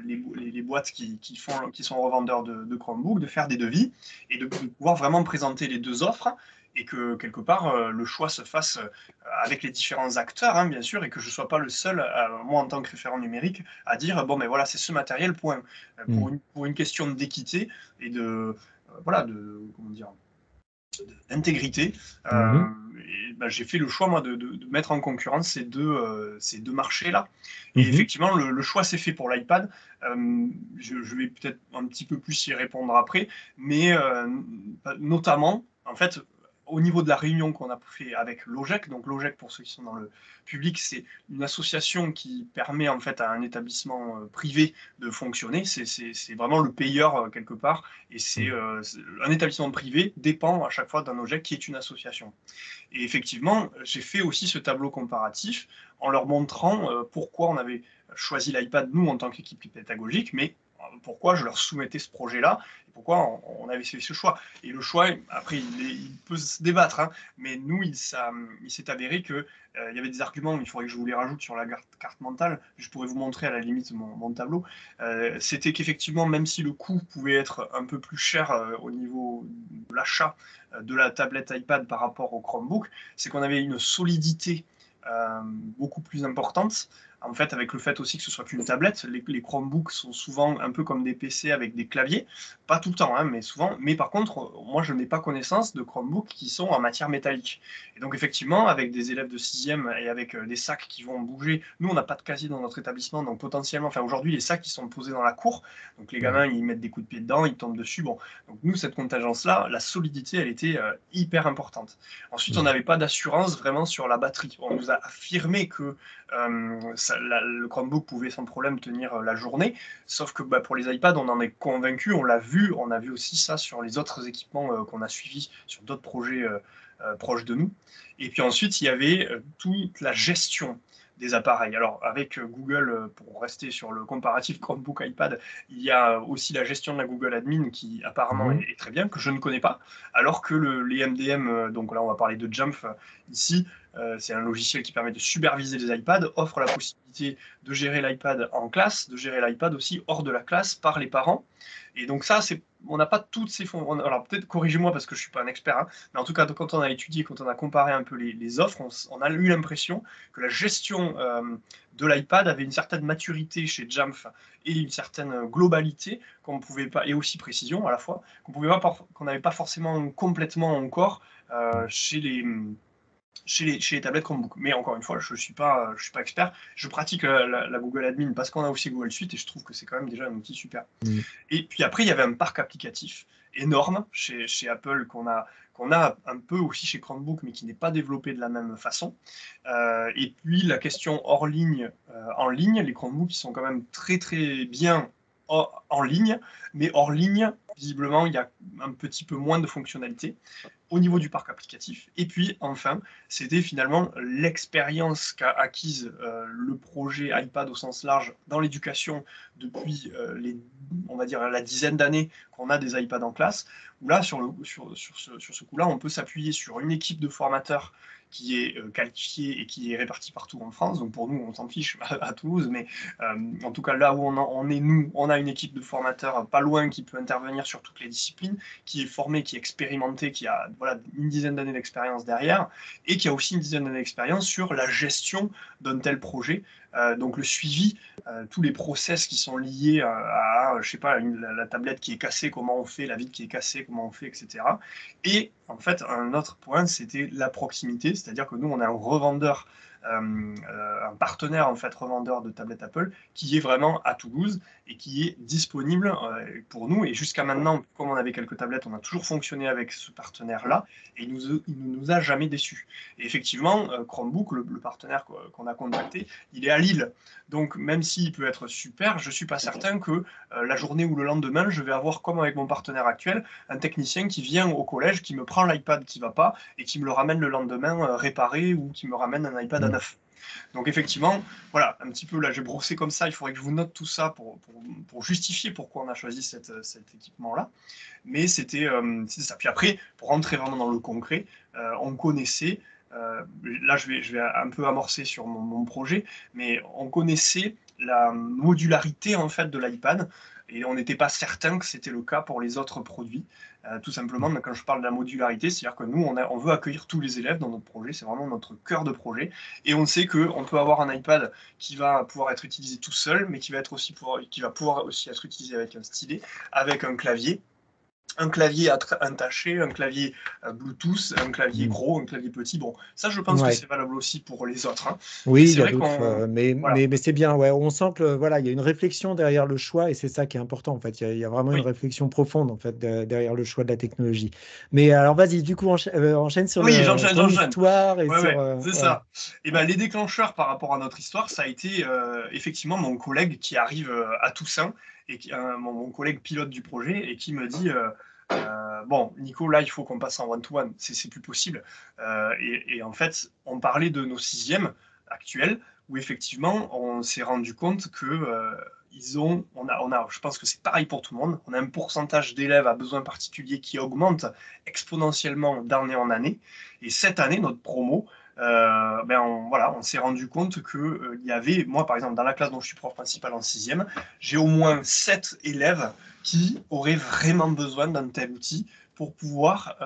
les boîtes qui sont revendeurs de Chromebook, de faire des devis et de pouvoir vraiment présenter les deux offres, et que quelque part le choix se fasse avec les différents acteurs, bien sûr, et que je ne sois pas le seul, moi en tant que référent numérique, à dire bon, mais voilà, c'est ce matériel, point. Pour une question d'équité et de d'intégrité. Et j'ai fait le choix, moi, de mettre en concurrence ces deux marchés-là. Et effectivement, le choix s'est fait pour l'iPad. Je vais peut-être un petit peu plus y répondre après, mais notamment, en fait, au niveau de la réunion qu'on a fait avec Logec, donc Logec, pour ceux qui sont dans le public, c'est une association qui permet en fait à un établissement privé de fonctionner. C'est vraiment le payeur quelque part, et c'est un établissement privé dépend à chaque fois d'un Logec qui est une association. Et effectivement, j'ai fait aussi ce tableau comparatif en leur montrant pourquoi on avait choisi l'iPad, nous, en tant qu'équipe pédagogique, mais pourquoi je leur soumettais ce projet-là, et pourquoi on avait fait ce choix. Et le choix, après, il peut se débattre, hein, mais nous, il s'est avéré qu'il y avait des arguments, il faudrait que je vous les rajoute sur la carte mentale, je pourrais vous montrer à la limite mon tableau. C'était qu'effectivement, même si le coût pouvait être un peu plus cher au niveau de l'achat de la tablette iPad par rapport au Chromebook, c'est qu'on avait une solidité beaucoup plus importante. En fait, avec le fait aussi que ce soit qu'une tablette, les Chromebooks sont souvent un peu comme des PC avec des claviers, pas tout le temps, hein, mais souvent. Mais par contre, moi, je n'ai pas connaissance de Chromebooks qui sont en matière métallique. Et donc, effectivement, avec des élèves de 6e et avec des sacs qui vont bouger, nous, on n'a pas de casier dans notre établissement, donc potentiellement, enfin aujourd'hui, les sacs, ils sont posés dans la cour, donc les gamins, ils mettent des coups de pied dedans, ils tombent dessus. Bon, donc nous, cette contingence-là, la solidité, elle était hyper importante. Ensuite, on n'avait pas d'assurance vraiment sur la batterie. On nous a affirmé que le Chromebook pouvait sans problème tenir la journée, sauf que pour les iPads, on en est convaincu, on l'a vu, on a vu aussi ça sur les autres équipements qu'on a suivis sur d'autres projets proches de nous. Et puis ensuite, il y avait toute la gestion des appareils. Alors avec Google, pour rester sur le comparatif Chromebook iPad, il y a aussi la gestion de la Google Admin qui apparemment est très bien, que je ne connais pas, alors que les MDM, donc là on va parler de Jump ici, c'est un logiciel qui permet de superviser les iPads, offre la possibilité de gérer l'iPad en classe, de gérer l'iPad aussi hors de la classe par les parents. Et donc ça, on n'a pas toutes ces fonds. Alors peut-être corrigez-moi parce que je ne suis pas un expert, hein, mais en tout cas, quand on a étudié, quand on a comparé un peu les offres, on a eu l'impression que la gestion de l'iPad avait une certaine maturité chez Jamf et une certaine globalité qu'on pouvait pas, et aussi précision à la fois, qu'on n'avait pas forcément complètement encore chez les tablettes Chromebook. Mais encore une fois, je ne suis pas expert. Je pratique la Google Admin parce qu'on a aussi Google Suite et je trouve que c'est quand même déjà un outil super. Et puis après, il y avait un parc applicatif énorme chez Apple qu'on a un peu aussi chez Chromebook, mais qui n'est pas développé de la même façon. Et puis la question hors ligne, en ligne, les Chromebooks sont quand même très très bien en ligne, mais hors ligne, visiblement, il y a un petit peu moins de fonctionnalités au niveau du parc applicatif. Et puis, enfin, c'était finalement l'expérience qu'a acquise le projet iPad au sens large dans l'éducation depuis on va dire, la dizaine d'années qu'on a des iPads en classe, où là, sur ce coup-là, on peut s'appuyer sur une équipe de formateurs qui est qualifiée et qui est répartie partout en France. Donc pour nous, on s'en fiche à Toulouse, mais en tout cas là où on est nous, on a une équipe de formateurs pas loin qui peut intervenir sur toutes les disciplines, qui est formée, qui est expérimentée, qui a une dizaine d'années d'expérience derrière, et qui a aussi une dizaine d'années d'expérience sur la gestion d'un tel projet. Donc le suivi, tous les process qui sont liés à je sais pas, la tablette qui est cassée, comment on fait, la vitre qui est cassée, comment on fait, etc. Et en fait, un autre point, c'était la proximité, c'est-à-dire que nous, on est un revendeur, un partenaire en fait revendeur de tablettes Apple qui est vraiment à Toulouse et qui est disponible pour nous. Et jusqu'à maintenant, comme on avait quelques tablettes, on a toujours fonctionné avec ce partenaire-là et il ne nous a jamais déçus. Et effectivement, Chromebook, le partenaire qu'on a contacté, il est à Lille. Donc même s'il peut être super, je ne suis pas certain que la journée ou le lendemain, je vais avoir, comme avec mon partenaire actuel, un technicien qui vient au collège, qui me prend l'iPad qui ne va pas et qui me le ramène le lendemain réparé ou qui me ramène un iPad à neuf. Donc effectivement, voilà, un petit peu là, j'ai brossé comme ça, il faudrait que je vous note tout ça pour justifier pourquoi on a choisi cet équipement-là. Mais c'était ça. Puis après, pour rentrer vraiment dans le concret, on connaissait, là je vais un peu amorcer sur mon projet, mais on connaissait la modularité en fait de l'iPad et on n'était pas certain que c'était le cas pour les autres produits. Tout simplement, quand je parle de la modularité, c'est-à-dire que nous, on veut accueillir tous les élèves dans notre projet, c'est vraiment notre cœur de projet, et on sait qu'on peut avoir un iPad qui va pouvoir être utilisé tout seul, mais qui va pouvoir aussi être utilisé avec un stylet, avec un clavier, un clavier intaché, un clavier Bluetooth, un clavier Mm. gros, un clavier petit. Bon, ça, je pense que Ouais. c'est valable aussi pour les autres, hein. Mais Oui, il c'est y a vrai d'autres, qu'on... mais, Voilà, mais, mais c'est bien. Ouais, on sent que voilà, il y a une réflexion derrière le choix et c'est ça qui est important en fait. Il y a vraiment une oui. réflexion profonde en fait derrière le choix de la technologie. Mais alors, vas-y, du coup, enchaîne sur Oui, j'enchaîne, ton j'enchaîne. histoire et Ouais, sur ouais, c'est ouais. ça. Et ben, les déclencheurs par rapport à notre histoire, ça a été effectivement mon collègue qui arrive à Toussaint, et mon collègue pilote du projet, et qui me dit bon, Nico, là, il faut qu'on passe en one-to-one. C'est plus possible. Et en fait, on parlait de nos sixièmes actuels, où effectivement, on s'est rendu compte que je pense que c'est pareil pour tout le monde, on a un pourcentage d'élèves à besoins particuliers qui augmente exponentiellement d'année en année. Et cette année, notre promo, voilà, on s'est rendu compte qu'il y avait, moi par exemple, dans la classe dont je suis prof principal en sixième, j'ai au moins 7 élèves qui auraient vraiment besoin d'un tel outil pour pouvoir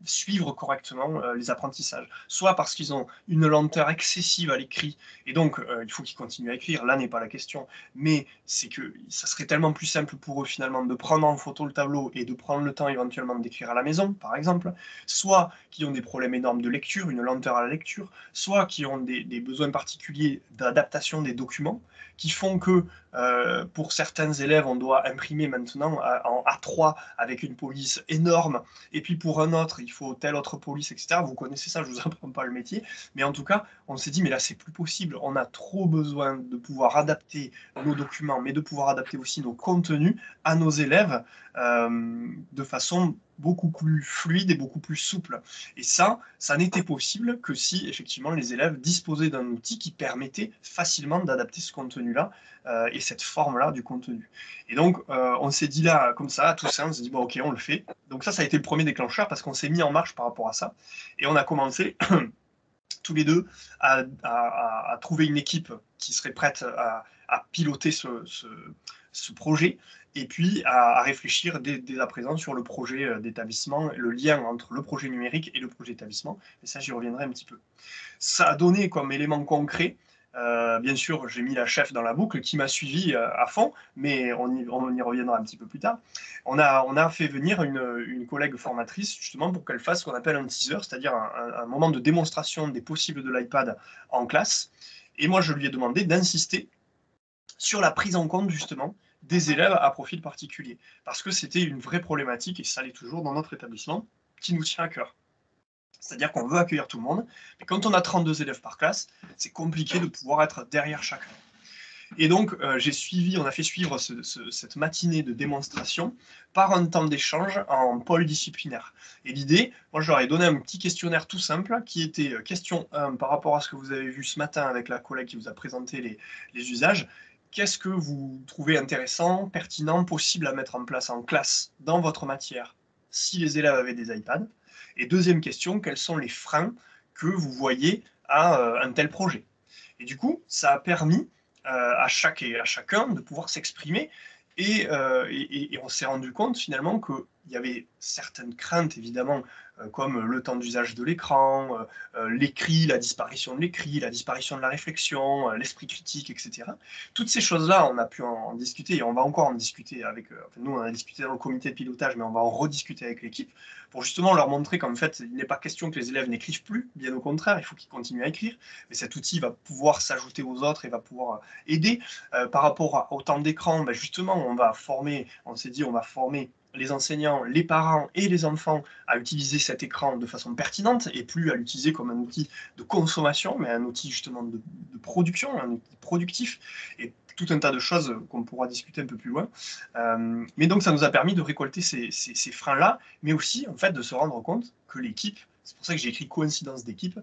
suivre correctement les apprentissages. Soit parce qu'ils ont une lenteur excessive à l'écrit, et donc il faut qu'ils continuent à écrire, là n'est pas la question, mais c'est que ça serait tellement plus simple pour eux finalement de prendre en photo le tableau et de prendre le temps éventuellement d'écrire à la maison, par exemple, soit qui ont des problèmes énormes de lecture, une lenteur à la lecture, soit qui ont des besoins particuliers d'adaptation des documents, qui font que pour certains élèves, on doit imprimer maintenant en A3 avec une police énorme, et puis pour un autre, il faut telle autre police, etc. Vous connaissez ça, je vous apprends pas le métier, mais en tout cas, on s'est dit, mais là, c'est plus possible. On a trop besoin de pouvoir adapter nos documents, mais de pouvoir adapter aussi nos contenus à nos élèves de façon beaucoup plus fluide et beaucoup plus souple. Et ça n'était possible que si effectivement les élèves disposaient d'un outil qui permettait facilement d'adapter ce contenu-là et cette forme-là du contenu. Et donc on s'est dit là, comme ça, tout ça, on s'est dit bon ok, on le fait. Donc ça a été le premier déclencheur parce qu'on s'est mis en marche par rapport à ça. Et on a commencé tous les deux à trouver une équipe qui serait prête à piloter ce projet et puis à réfléchir dès à présent sur le projet d'établissement, le lien entre le projet numérique et le projet d'établissement. Et ça, j'y reviendrai un petit peu. Ça a donné comme élément concret, bien sûr, j'ai mis la chef dans la boucle qui m'a suivi à fond, mais on y reviendra un petit peu plus tard. On a fait venir une collègue formatrice justement pour qu'elle fasse ce qu'on appelle un teaser, c'est-à-dire un moment de démonstration des possibles de l'iPad en classe. Et moi, je lui ai demandé d'insister sur la prise en compte justement des élèves à profil particulier, parce que c'était une vraie problématique, et ça l'est toujours dans notre établissement, qui nous tient à cœur. C'est-à-dire qu'on veut accueillir tout le monde, mais quand on a 32 élèves par classe, c'est compliqué de pouvoir être derrière chacun. Et donc, on a fait suivre cette matinée de démonstration par un temps d'échange en pôle disciplinaire. Et l'idée, moi, je leur ai donné un petit questionnaire tout simple qui était question 1 par rapport à ce que vous avez vu ce matin avec la collègue qui vous a présenté les usages. Qu'est-ce que vous trouvez intéressant, pertinent, possible à mettre en place en classe dans votre matière si les élèves avaient des iPads? Et deuxième question, quels sont les freins que vous voyez à un tel projet? Et du coup, ça a permis à chacun de pouvoir s'exprimer. Et on s'est rendu compte finalement qu'il y avait certaines craintes, évidemment, comme le temps d'usage de l'écran, l'écrit, la disparition de l'écrit, la disparition de la réflexion, l'esprit critique, etc. Toutes ces choses-là, on a pu en discuter et on va encore en discuter avec. Enfin, nous, on a discuté dans le comité de pilotage, mais on va en rediscuter avec l'équipe pour justement leur montrer qu'en fait, il n'est pas question que les élèves n'écrivent plus, bien au contraire, il faut qu'ils continuent à écrire, mais cet outil va pouvoir s'ajouter aux autres et va pouvoir aider. Par rapport au temps d'écran, ben justement, on s'est dit, on va former les enseignants, les parents et les enfants à utiliser cet écran de façon pertinente et plus à l'utiliser comme un outil de consommation, mais un outil justement de production, un outil productif, et tout un tas de choses qu'on pourra discuter un peu plus loin. Mais donc ça nous a permis de récolter ces freins-là, mais aussi en fait de se rendre compte que l'équipe, c'est pour ça que j'ai écrit coïncidence d'équipe,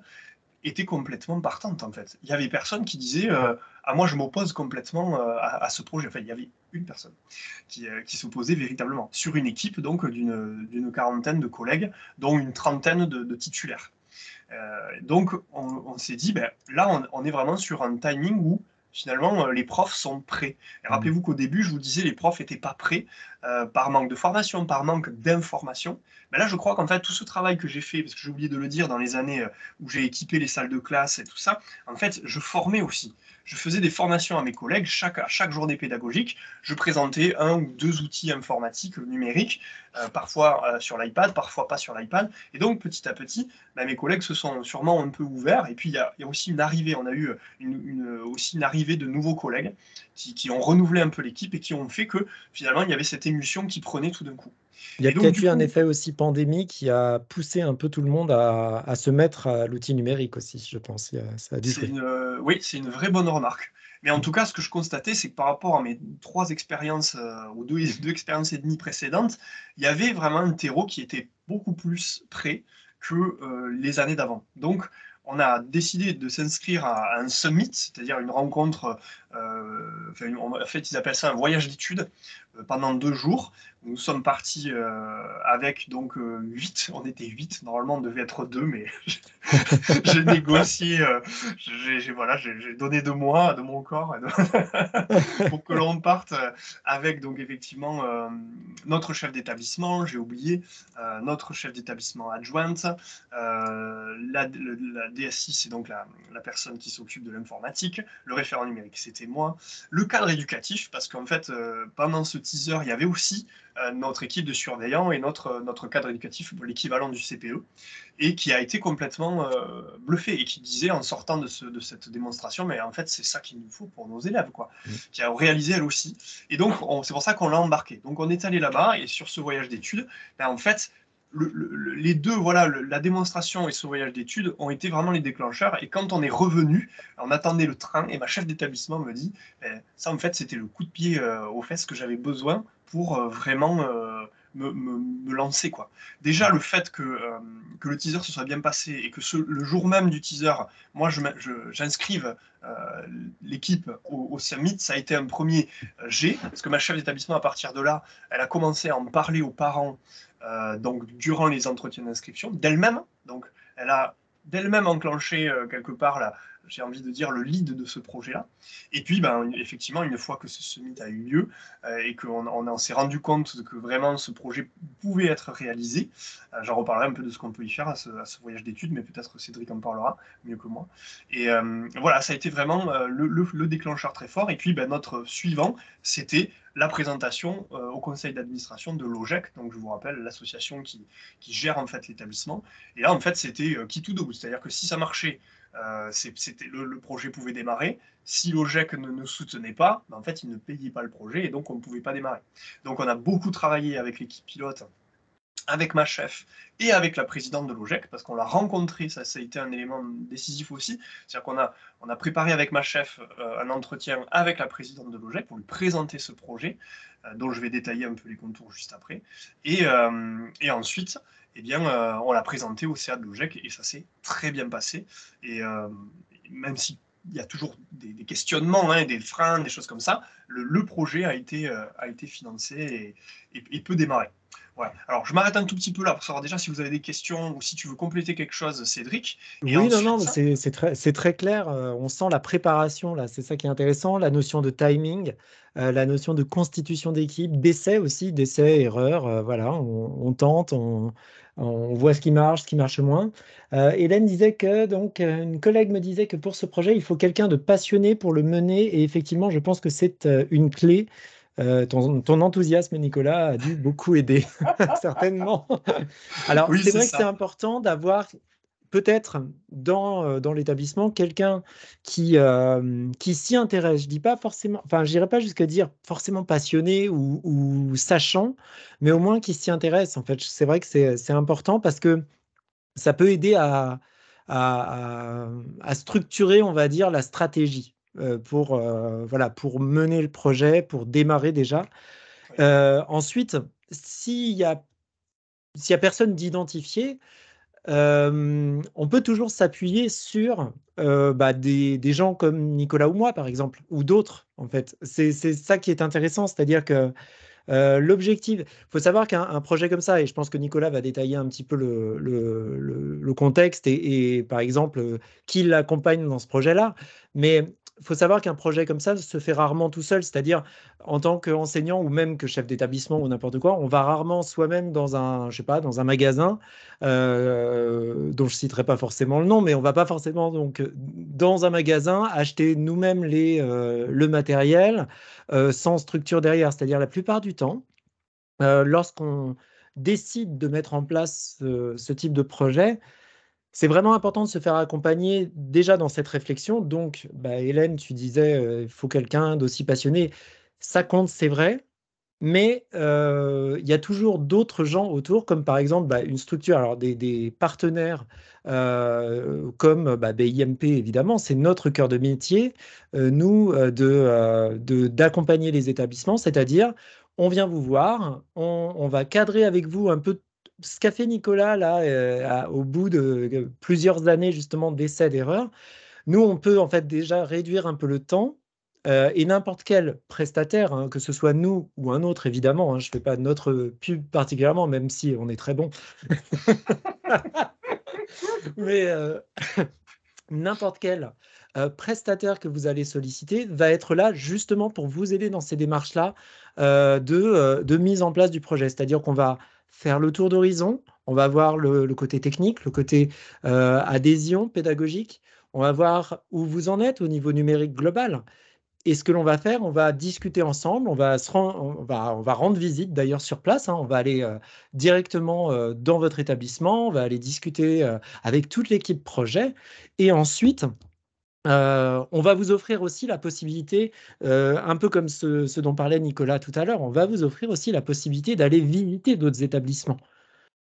était complètement partante en fait. Il y avait personne qui disait ah moi je m'oppose complètement à ce projet. Enfin il y avait une personne qui s'opposait véritablement sur une équipe donc d'une quarantaine de collègues, dont une trentaine de titulaires. Donc on s'est dit ben, là on est vraiment sur un timing où finalement les profs sont prêts. Et Mm. rappelez-vous qu'au début je vous disais les profs n'étaient pas prêts par manque de formation, par manque d'information. Ben là, je crois qu'en fait, tout ce travail que j'ai fait, parce que j'ai oublié de le dire, dans les années où j'ai équipé les salles de classe et tout ça, en fait, je formais aussi. Je faisais des formations à mes collègues à chaque journée pédagogique. Je présentais 1 ou 2 outils informatiques numériques, parfois sur l'iPad, parfois pas sur l'iPad. Et donc, petit à petit, mes collègues se sont sûrement un peu ouverts. Et puis, il y a aussi une arrivée. On a eu aussi une arrivée de nouveaux collègues qui ont renouvelé un peu l'équipe et qui ont fait que finalement, il y avait cette émulsion qui prenait tout d'un coup. Il y a Et donc, peut-être du eu un coup, effet aussi pandémie qui a poussé un peu tout le monde à se mettre à l'outil numérique aussi, je pense. Ça a dû jouer. oui, c'est une vraie bonne remarque. Mais en tout cas, ce que je constatais, c'est que par rapport à mes 3 expériences ou 2 expériences et demie précédentes, il y avait vraiment un terreau qui était beaucoup plus prêt que les années d'avant. Donc, on a décidé de s'inscrire à un summit, c'est-à-dire une rencontre, en fait, ils appellent ça un voyage d'études pendant 2 jours. Nous sommes partis avec donc 8, on était 8, normalement on devait être 2, mais j'ai négocié, j'ai donné de moi, de mon corps, pour que l'on parte avec donc effectivement notre chef d'établissement, j'ai oublié, notre chef d'établissement adjointe, la DSI, c'est donc la personne qui s'occupe de l'informatique, le référent numérique, c'était moi, le cadre éducatif, parce qu'en fait, pendant ce teaser, il y avait aussi notre équipe de surveillants et notre cadre éducatif, l'équivalent du CPE, et qui a été complètement bluffé et qui disait en sortant de cette démonstration, mais en fait c'est ça qu'il nous faut pour nos élèves, quoi, qui a réalisé elle aussi. Et donc c'est pour ça qu'on l'a embarqué. Donc on est allé là-bas et sur ce voyage d'études, en fait les deux, voilà, la démonstration et ce voyage d'études ont été vraiment les déclencheurs. Et quand on est revenu, on attendait le train et ma chef d'établissement me dit, ça en fait c'était le coup de pied aux fesses que j'avais besoin pour vraiment me lancer, quoi. Déjà, le fait que le teaser se soit bien passé et que le jour même du teaser, moi, j'inscrive l'équipe au summit, ça a été un premier jet, parce que ma chef d'établissement, à partir de là, elle a commencé à en parler aux parents donc, durant les entretiens d'inscription, d'elle-même. Donc, elle a d'elle-même enclenché quelque part j'ai envie de dire, le lead de ce projet-là. Et puis, effectivement, une fois que ce summit a eu lieu et qu'on s'est rendu compte que vraiment ce projet pouvait être réalisé, j'en reparlerai un peu de ce qu'on peut y faire à ce voyage d'études, mais peut-être Cédric en parlera mieux que moi. Et voilà, ça a été vraiment le déclencheur très fort. Et puis, notre suivant, c'était la présentation au conseil d'administration de l'OGEC, donc je vous rappelle, l'association qui gère en fait l'établissement. Et là, en fait, c'était qui tout double, c'est-à-dire que si ça marchait, le projet pouvait démarrer. Si l'OGEC ne soutenait pas, en fait, il ne payait pas le projet et donc on ne pouvait pas démarrer. Donc on a beaucoup travaillé avec l'équipe pilote, avec ma chef et avec la présidente de l'OGEC, parce qu'on l'a rencontrée, ça a été un élément décisif aussi, c'est-à-dire qu'on a préparé avec ma chef un entretien avec la présidente de l'OGEC pour lui présenter ce projet, dont je vais détailler un peu les contours juste après, et ensuite, on l'a présenté au CA de l'OGEC, et ça s'est très bien passé, et même si il y a toujours des questionnements, des freins, des choses comme ça, le projet a été financé et peut démarrer. Ouais. Alors, je m'arrête un tout petit peu là pour savoir déjà si vous avez des questions ou si tu veux compléter quelque chose, Cédric. Et Oui, non, ensuite, c'est très clair. On sent la préparation, là, c'est ça qui est intéressant, la notion de timing, la notion de constitution d'équipe, d'essai aussi, d'essai, erreur. Voilà, on tente, on voit ce qui marche moins. Hélène disait que, donc, une collègue me disait que pour ce projet, il faut quelqu'un de passionné pour le mener. Et effectivement, je pense que c'est une clé. Ton enthousiasme, Nicolas, a dû beaucoup aider, certainement. Alors, oui, c'est c'est vrai que c'est ça. important d'avoir peut-être dans l'établissement quelqu'un qui s'y intéresse. Je dis pas forcément, enfin, je dirais pas jusqu'à dire forcément passionné ou sachant, mais au moins qui s'y intéresse. En fait, c'est vrai que c'est important parce que ça peut aider à structurer, on va dire, la stratégie voilà, pour mener le projet, pour démarrer déjà. Oui. Ensuite, s'il y a personne d'identifié, on peut toujours s'appuyer sur des gens comme Nicolas ou moi, par exemple, ou d'autres, en fait. C'est ça qui est intéressant, c'est-à-dire que l'objectif, il faut savoir qu'un projet comme ça, et je pense que Nicolas va détailler un petit peu le contexte et par exemple, qui l'accompagne dans ce projet-là, mais faut savoir qu'un projet comme ça se fait rarement tout seul, c'est-à-dire en tant qu'enseignant ou même que chef d'établissement ou n'importe quoi, on va rarement soi-même dans un, je sais pas, dans un magasin dont je citerai pas forcément le nom, mais on va pas forcément donc dans un magasin acheter nous-mêmes le matériel sans structure derrière. C'est-à-dire la plupart du temps, lorsqu'on décide de mettre en place ce type de projet, c'est vraiment important de se faire accompagner déjà dans cette réflexion. Donc, bah, Hélène, tu disais, il faut quelqu'un d'aussi passionné. Ça compte, c'est vrai, mais il y a toujours d'autres gens autour, comme par exemple bah, une structure, alors des partenaires comme bah, BIMP, évidemment, c'est notre cœur de métier, nous, d'accompagner les établissements, c'est-à-dire on vient vous voir, on va cadrer avec vous un peu ce qu'a fait Nicolas là, au bout de plusieurs années justement d'essais, d'erreurs. Nous, on peut en fait déjà réduire un peu le temps et n'importe quel prestataire, hein, que ce soit nous ou un autre, évidemment, hein, je ne fais pas notre pub particulièrement, même si on est très bon, mais n'importe quel prestataire que vous allez solliciter va être là justement pour vous aider dans ces démarches-là de mise en place du projet. C'est-à-dire qu'on va faire le tour d'horizon, on va voir le côté technique, le côté adhésion pédagogique, on va voir où vous en êtes au niveau numérique global. Et ce que l'on va faire, on va discuter ensemble, on va rendre visite d'ailleurs sur place, hein, on va aller directement dans votre établissement, on va aller discuter avec toute l'équipe projet et ensuite, on va vous offrir aussi la possibilité, un peu comme ce dont parlait Nicolas tout à l'heure, on va vous offrir aussi la possibilité d'aller visiter d'autres établissements,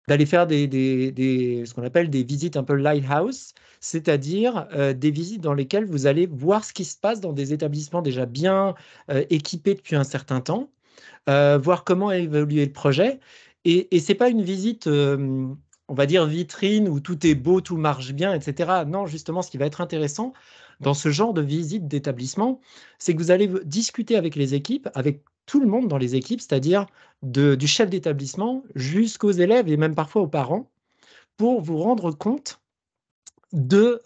d'aller faire ce qu'on appelle des visites un peu lighthouse, c'est-à-dire des visites dans lesquelles vous allez voir ce qui se passe dans des établissements déjà bien équipés depuis un certain temps, voir comment a évolué le projet. Et ce n'est pas une visite, on va dire, vitrine, où tout est beau, tout marche bien, etc. Non, justement, ce qui va être intéressant dans ce genre de visite d'établissement, c'est que vous allez discuter avec les équipes, avec tout le monde dans les équipes, c'est-à-dire du chef d'établissement jusqu'aux élèves et même parfois aux parents, pour vous rendre compte des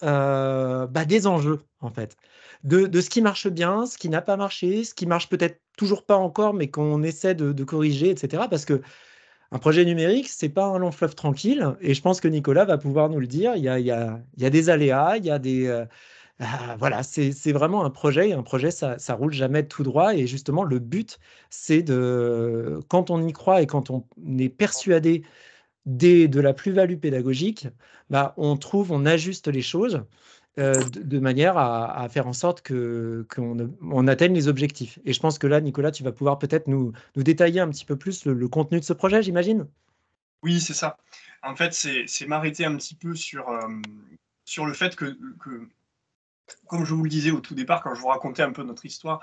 enjeux, en fait, de ce qui marche bien, ce qui n'a pas marché, ce qui marche peut-être toujours pas encore, mais qu'on essaie de corriger, etc. Parce que un projet numérique, c'est pas un long fleuve tranquille, et je pense que Nicolas va pouvoir nous le dire. Il y a des aléas, il y a voilà, c'est vraiment un projet, et un projet, ça roule jamais tout droit, et justement, le but, c'est quand on y croit et quand on est persuadé de la plus-value pédagogique, bah, on ajuste les choses de manière à faire en sorte qu'on atteigne les objectifs. Et je pense que là, Nicolas, tu vas pouvoir peut-être nous détailler un petit peu plus le contenu de ce projet, j'imagine. Oui, c'est ça. En fait, c'est m'arrêter un petit peu sur le fait que comme je vous le disais au tout départ, quand je vous racontais un peu notre histoire,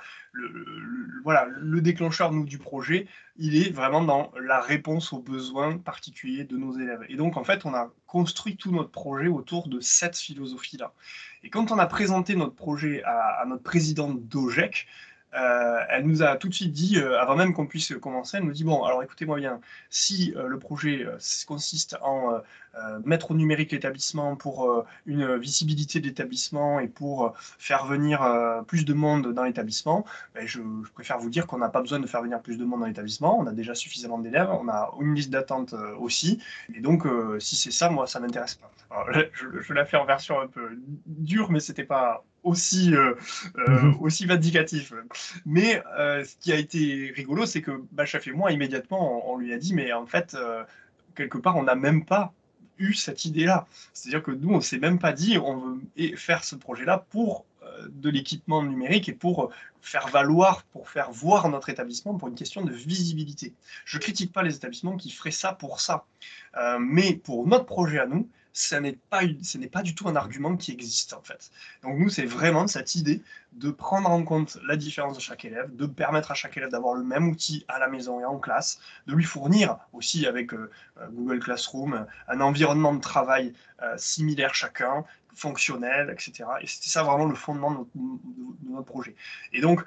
voilà, le déclencheur nous, du projet, il est vraiment dans la réponse aux besoins particuliers de nos élèves. Et donc, en fait, on a construit tout notre projet autour de cette philosophie-là. Et quand on a présenté notre projet à notre présidente d'OGEC, elle nous a tout de suite dit, avant même qu'on puisse commencer, elle nous dit, bon, alors écoutez-moi bien, si le projet consiste en mettre au numérique l'établissement pour une visibilité de l'établissement et pour faire venir plus de monde dans l'établissement, ben, je préfère vous dire qu'on n'a pas besoin de faire venir plus de monde dans l'établissement, on a déjà suffisamment d'élèves, on a une liste d'attente aussi, et donc si c'est ça, moi, ça ne m'intéresse pas. Alors, je la fais en version un peu dure, mais c'était pas aussi vindicatif. Mais ce qui a été rigolo, c'est que Bachaf et moi, immédiatement, on lui a dit, mais en fait, quelque part, on n'a même pas eu cette idée-là. C'est-à-dire que nous, on ne s'est même pas dit, on veut faire ce projet-là pour de l'équipement numérique et pour faire valoir, pour faire voir notre établissement pour une question de visibilité. Je ne critique pas les établissements qui feraient ça pour ça. Mais pour notre projet à nous, ce n'est pas du tout un argument qui existe en fait. Donc nous, c'est vraiment cette idée de prendre en compte la différence de chaque élève, de permettre à chaque élève d'avoir le même outil à la maison et en classe, de lui fournir aussi avec Google Classroom un environnement de travail similaire chacun, fonctionnel, etc. Et c'était ça vraiment le fondement de notre projet. Et donc,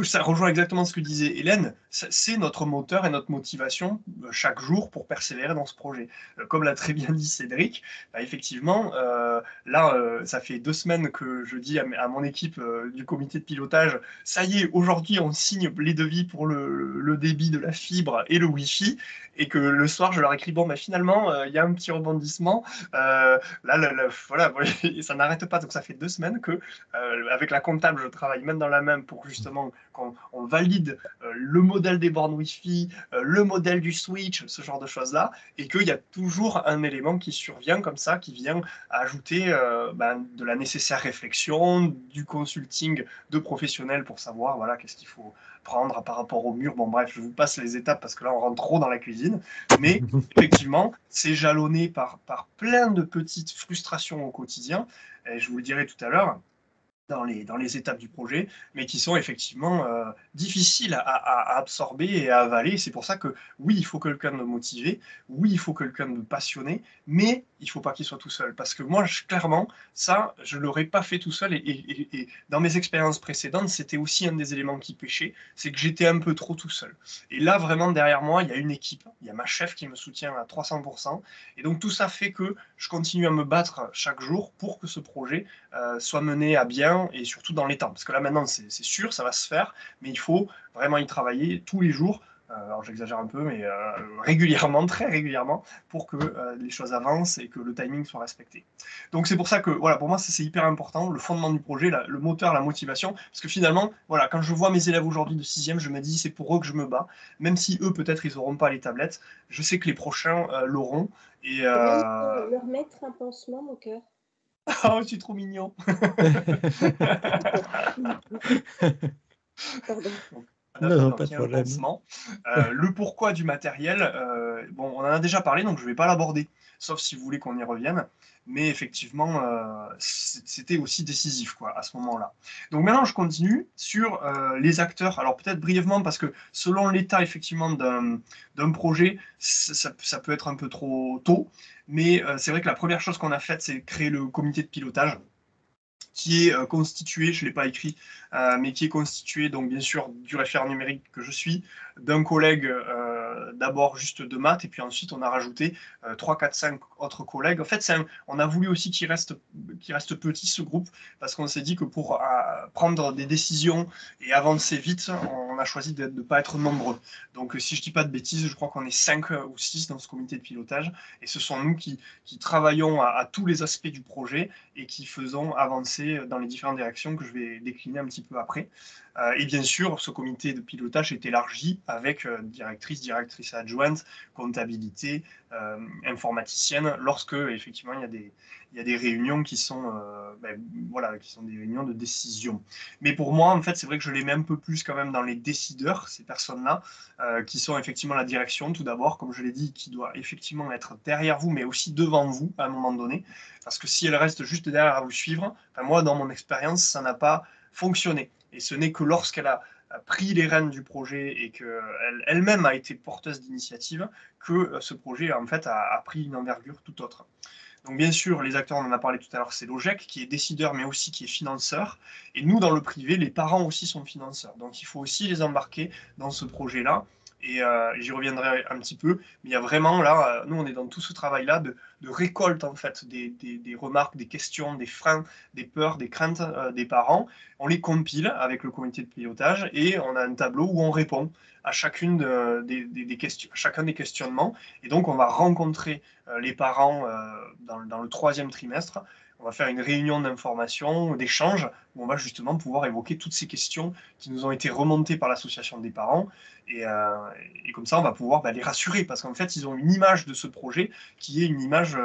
ça rejoint exactement ce que disait Hélène, c'est notre moteur et notre motivation chaque jour pour persévérer dans ce projet. Comme l'a très bien dit Cédric, bah, effectivement, là, ça fait 2 semaines que je dis à mon équipe du comité de pilotage, ça y est, aujourd'hui, on signe les devis pour le débit de la fibre et le Wi-Fi, et que le soir, je leur écris, bon, bah, finalement, il y a un petit rebondissement, voilà, et ça n'arrête pas. Donc, ça fait 2 semaines que, avec la comptable, je travaille main dans la main pour justement qu'on valide le modèle des bornes Wi-Fi, le modèle du switch, ce genre de choses-là, et qu'il y a toujours un élément qui survient comme ça, qui vient ajouter de la nécessaire réflexion, du consulting de professionnels pour savoir voilà, qu'est-ce qu'il faut prendre par rapport au mur. Bon, bref, je vous passe les étapes parce que là, on rentre trop dans la cuisine. Mais effectivement, c'est jalonné par plein de petites frustrations au quotidien. Et je vous le dirai tout à l'heure, dans les étapes du projet, mais qui sont effectivement difficiles à absorber et à avaler. C'est pour ça que oui, il faut quelqu'un de motivé, oui, il faut quelqu'un de passionné, mais il ne faut pas qu'il soit tout seul. Parce que moi, clairement, ça, je ne l'aurais pas fait tout seul. Et dans mes expériences précédentes, c'était aussi un des éléments qui pêchait, c'est que j'étais un peu trop tout seul. Et là, vraiment, derrière moi, il y a une équipe, il y a ma chef qui me soutient à 300%. Et donc, tout ça fait que je continue à me battre chaque jour pour que ce projet soit mené à bien et surtout dans les temps. Parce que là maintenant, c'est sûr, ça va se faire, mais il faut vraiment y travailler tous les jours. Alors j'exagère un peu, mais régulièrement, très régulièrement, pour que les choses avancent et que le timing soit respecté. Donc c'est pour ça que, voilà, pour moi, c'est hyper important, le fondement du projet, le moteur, la motivation, parce que finalement, voilà, quand je vois mes élèves aujourd'hui de 6e, je me dis, c'est pour eux que je me bats, même si eux, peut-être, ils n'auront pas les tablettes, je sais que les prochains l'auront. Et leur mettre un pansement, mon cœur. oh, je suis trop mignon. Pardon. Non, pas de problème. Le pourquoi du matériel, bon, on en a déjà parlé, donc je ne vais pas l'aborder, sauf si vous voulez qu'on y revienne. Mais effectivement, c'était aussi décisif quoi, à ce moment-là. Donc maintenant, je continue sur les acteurs. Alors peut-être brièvement, parce que selon l'état effectivement d'un projet, ça peut être un peu trop tôt. Mais c'est vrai que la première chose qu'on a faite, c'est créer le comité de pilotage, qui est constitué, je ne l'ai pas écrit, mais qui est constitué, donc bien sûr, du référent numérique que je suis, d'un collègue d'abord juste de maths, et puis ensuite on a rajouté 3, 4, 5 autres collègues. En fait, on a voulu aussi qu'il reste petit ce groupe, parce qu'on s'est dit que pour prendre des décisions et avancer vite, on a choisi de ne pas être nombreux. Donc si je ne dis pas de bêtises, je crois qu'on est 5 ou 6 dans ce comité de pilotage, et ce sont nous qui travaillons à tous les aspects du projet et qui faisons avancer dans les différentes directions que je vais décliner un petit peu après. Et bien sûr, ce comité de pilotage est élargi avec directrice adjointe, comptabilité, informaticienne, lorsque effectivement il y a des réunions qui sont, qui sont des réunions de décision. Mais pour moi, en fait, c'est vrai que je les mets un peu plus quand même dans les décideurs, ces personnes-là, qui sont effectivement la direction, tout d'abord, comme je l'ai dit, qui doit effectivement être derrière vous, mais aussi devant vous à un moment donné. Parce que si elle reste juste derrière à vous suivre, enfin, moi, dans mon expérience, ça n'a pas fonctionné. Et ce n'est que lorsqu'elle a pris les rênes du projet et qu'elle-même a été porteuse d'initiative que ce projet en fait a pris une envergure tout autre. Donc bien sûr, les acteurs, on en a parlé tout à l'heure, c'est Logec qui est décideur mais aussi qui est financeur. Et nous, dans le privé, les parents aussi sont financeurs. Donc il faut aussi les embarquer dans ce projet-là. Et j'y reviendrai un petit peu, mais il y a vraiment là, nous on est dans tout ce travail-là de récolte en fait des remarques, des questions, des freins, des peurs, des craintes des parents. On les compile avec le comité de pilotage et on a un tableau où on répond à chacune des questions, à chacun des questionnements. Et donc on va rencontrer les parents dans le 3e trimestre. On va faire une réunion d'information, d'échange, où on va justement pouvoir évoquer toutes ces questions qui nous ont été remontées par l'association des parents. Et comme ça, on va pouvoir les rassurer, parce qu'en fait, ils ont une image de ce projet qui est une image,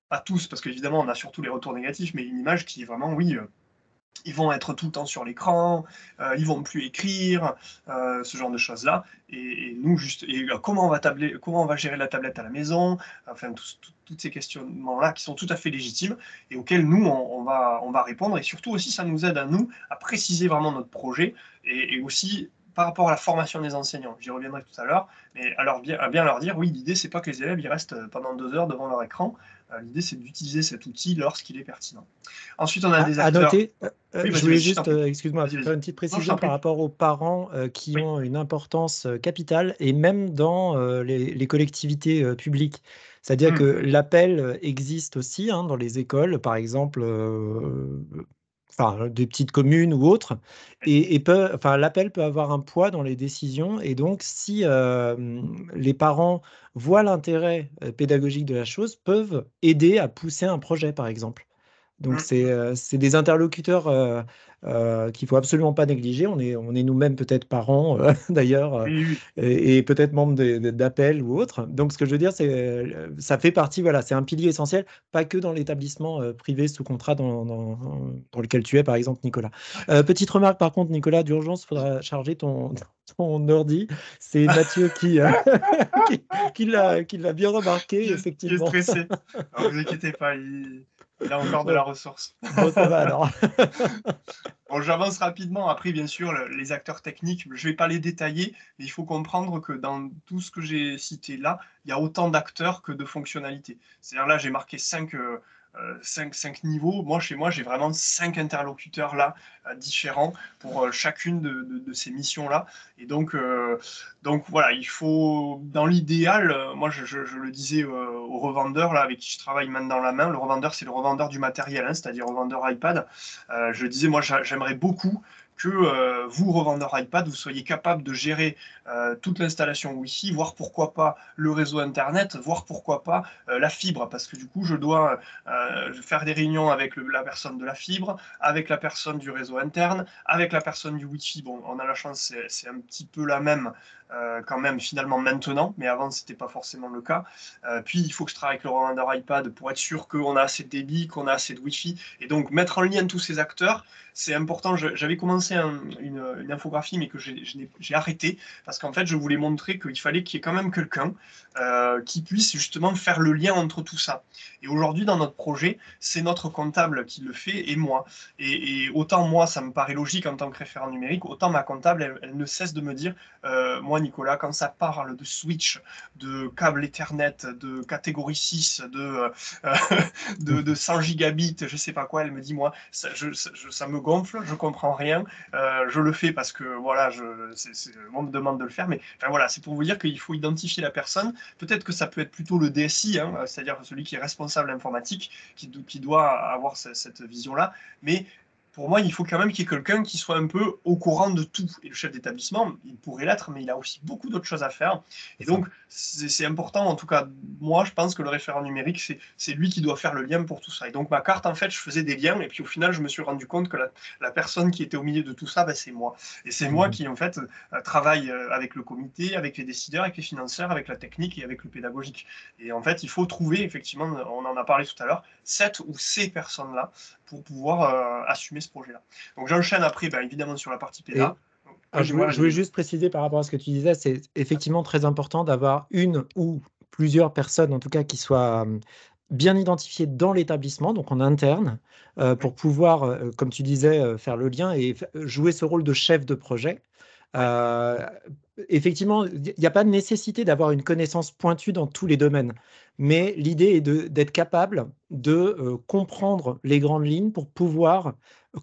pas tous, parce qu'évidemment, on a surtout les retours négatifs, mais une image qui est vraiment, oui, ils vont être tout le temps sur l'écran, ils vont plus écrire, ce genre de choses-là. Et nous, comment on va gérer la tablette à la maison, enfin, toutes ces questionnements-là qui sont tout à fait légitimes et auxquels nous, on va répondre. Et surtout aussi, ça nous aide à nous à préciser vraiment notre projet et aussi par rapport à la formation des enseignants, j'y reviendrai tout à l'heure, mais alors à bien leur dire, oui, l'idée, c'est pas que les élèves ils restent pendant 2 heures devant leur écran. L'idée, c'est d'utiliser cet outil lorsqu'il est pertinent. Ensuite, on a des À acteurs. noter, Oui, je vas-y, voulais vas-y, je t'en juste, prie. excuse-moi, Vas-y, faire vas-y. une petite Non, je t'en précision prie. par rapport aux parents qui Oui. ont une importance capitale et même dans les collectivités publiques. C'est-à-dire que l'appel existe aussi hein, dans les écoles, par exemple, enfin, des petites communes ou autres, et enfin, l'appel peut avoir un poids dans les décisions. Et donc, si les parents voient l'intérêt pédagogique de la chose, peuvent aider à pousser un projet, par exemple. Donc, c'est des interlocuteurs qu'il ne faut absolument pas négliger. On est nous-mêmes peut-être parents, d'ailleurs, Oui, oui. et peut-être membres d'appels ou autres. Donc, ce que je veux dire, c'est ça fait partie, voilà, c'est un pilier essentiel, pas que dans l'établissement privé sous contrat dans lequel tu es, par exemple, Nicolas. Petite remarque, par contre, Nicolas, d'urgence, il faudra charger ton ordi. C'est Mathieu qui l'a bien remarqué, Qui est effectivement. stressé. Ne vous inquiétez pas, il a encore de la ressource. Bon, ça va alors. Bon, j'avance rapidement. Après, bien sûr, les acteurs techniques, je ne vais pas les détailler, mais il faut comprendre que dans tout ce que j'ai cité là, il y a autant d'acteurs que de fonctionnalités. C'est-à-dire là, j'ai marqué 5 niveaux. Moi, chez moi, j'ai vraiment 5 interlocuteurs là, différents pour chacune de ces missions-là. Et donc voilà, il faut, dans l'idéal, moi je le disais aux revendeurs là, avec qui je travaille main dans la main, le revendeur c'est le revendeur du matériel, hein, c'est-à-dire revendeur iPad. Je disais, moi j'aimerais beaucoup que vous, revendeur iPad, vous soyez capable de gérer toute l'installation Wi-Fi, voire pourquoi pas le réseau Internet, voire pourquoi pas la fibre, parce que du coup, je dois faire des réunions avec la personne de la fibre, avec la personne du réseau interne, avec la personne du Wi-Fi. Bon, on a la chance, c'est un petit peu la même quand même finalement maintenant, mais avant, c'était pas forcément le cas. Puis, il faut que je travaille avec le revendeur iPad pour être sûr qu'on a assez de débit, qu'on a assez de Wi-Fi, et donc mettre en lien tous ces acteurs, c'est important. J'avais commencé une infographie, mais que j'ai arrêté, parce qu'en fait, je voulais montrer qu'il fallait qu'il y ait quand même quelqu'un qui puisse justement faire le lien entre tout ça. Et aujourd'hui, dans notre projet, c'est notre comptable qui le fait et moi. Et autant moi, ça me paraît logique en tant que référent numérique, autant ma comptable, elle ne cesse de me dire, moi, Nicolas, quand ça parle de switch, de câble Ethernet, de catégorie 6, de 100 gigabits, je sais pas quoi, elle me dit, moi, ça me gonfle, je comprends rien, je le fais parce que voilà, on me demande de le faire, mais enfin, voilà, c'est pour vous dire qu'il faut identifier la personne. Peut-être que ça peut être plutôt le DSI, hein, c'est-à-dire celui qui est responsable informatique, qui doit avoir cette vision-là, mais pour moi, il faut quand même qu'il y ait quelqu'un qui soit un peu au courant de tout. Et le chef d'établissement, il pourrait l'être, mais il a aussi beaucoup d'autres choses à faire. Et donc, c'est important, en tout cas, moi, je pense que le référent numérique, c'est lui qui doit faire le lien pour tout ça. Et donc, ma carte, en fait, je faisais des liens, et puis au final, je me suis rendu compte que la personne qui était au milieu de tout ça, ben, c'est moi. Et c'est moi qui, en fait, travaille avec le comité, avec les décideurs, avec les financeurs, avec la technique et avec le pédagogique. Et en fait, il faut trouver, effectivement, on en a parlé tout à l'heure, cette ou ces personnes-là pour pouvoir assumer ce projet-là. Donc, j'enchaîne après, ben, évidemment, sur la partie péda. Alors, je voulais juste préciser par rapport à ce que tu disais, c'est effectivement très important d'avoir une ou plusieurs personnes, en tout cas, qui soient bien identifiées dans l'établissement, donc en interne, pour pouvoir, comme tu disais, faire le lien et jouer ce rôle de chef de projet. Effectivement, il n'y a pas de nécessité d'avoir une connaissance pointue dans tous les domaines, mais l'idée est d'être capable de comprendre les grandes lignes pour pouvoir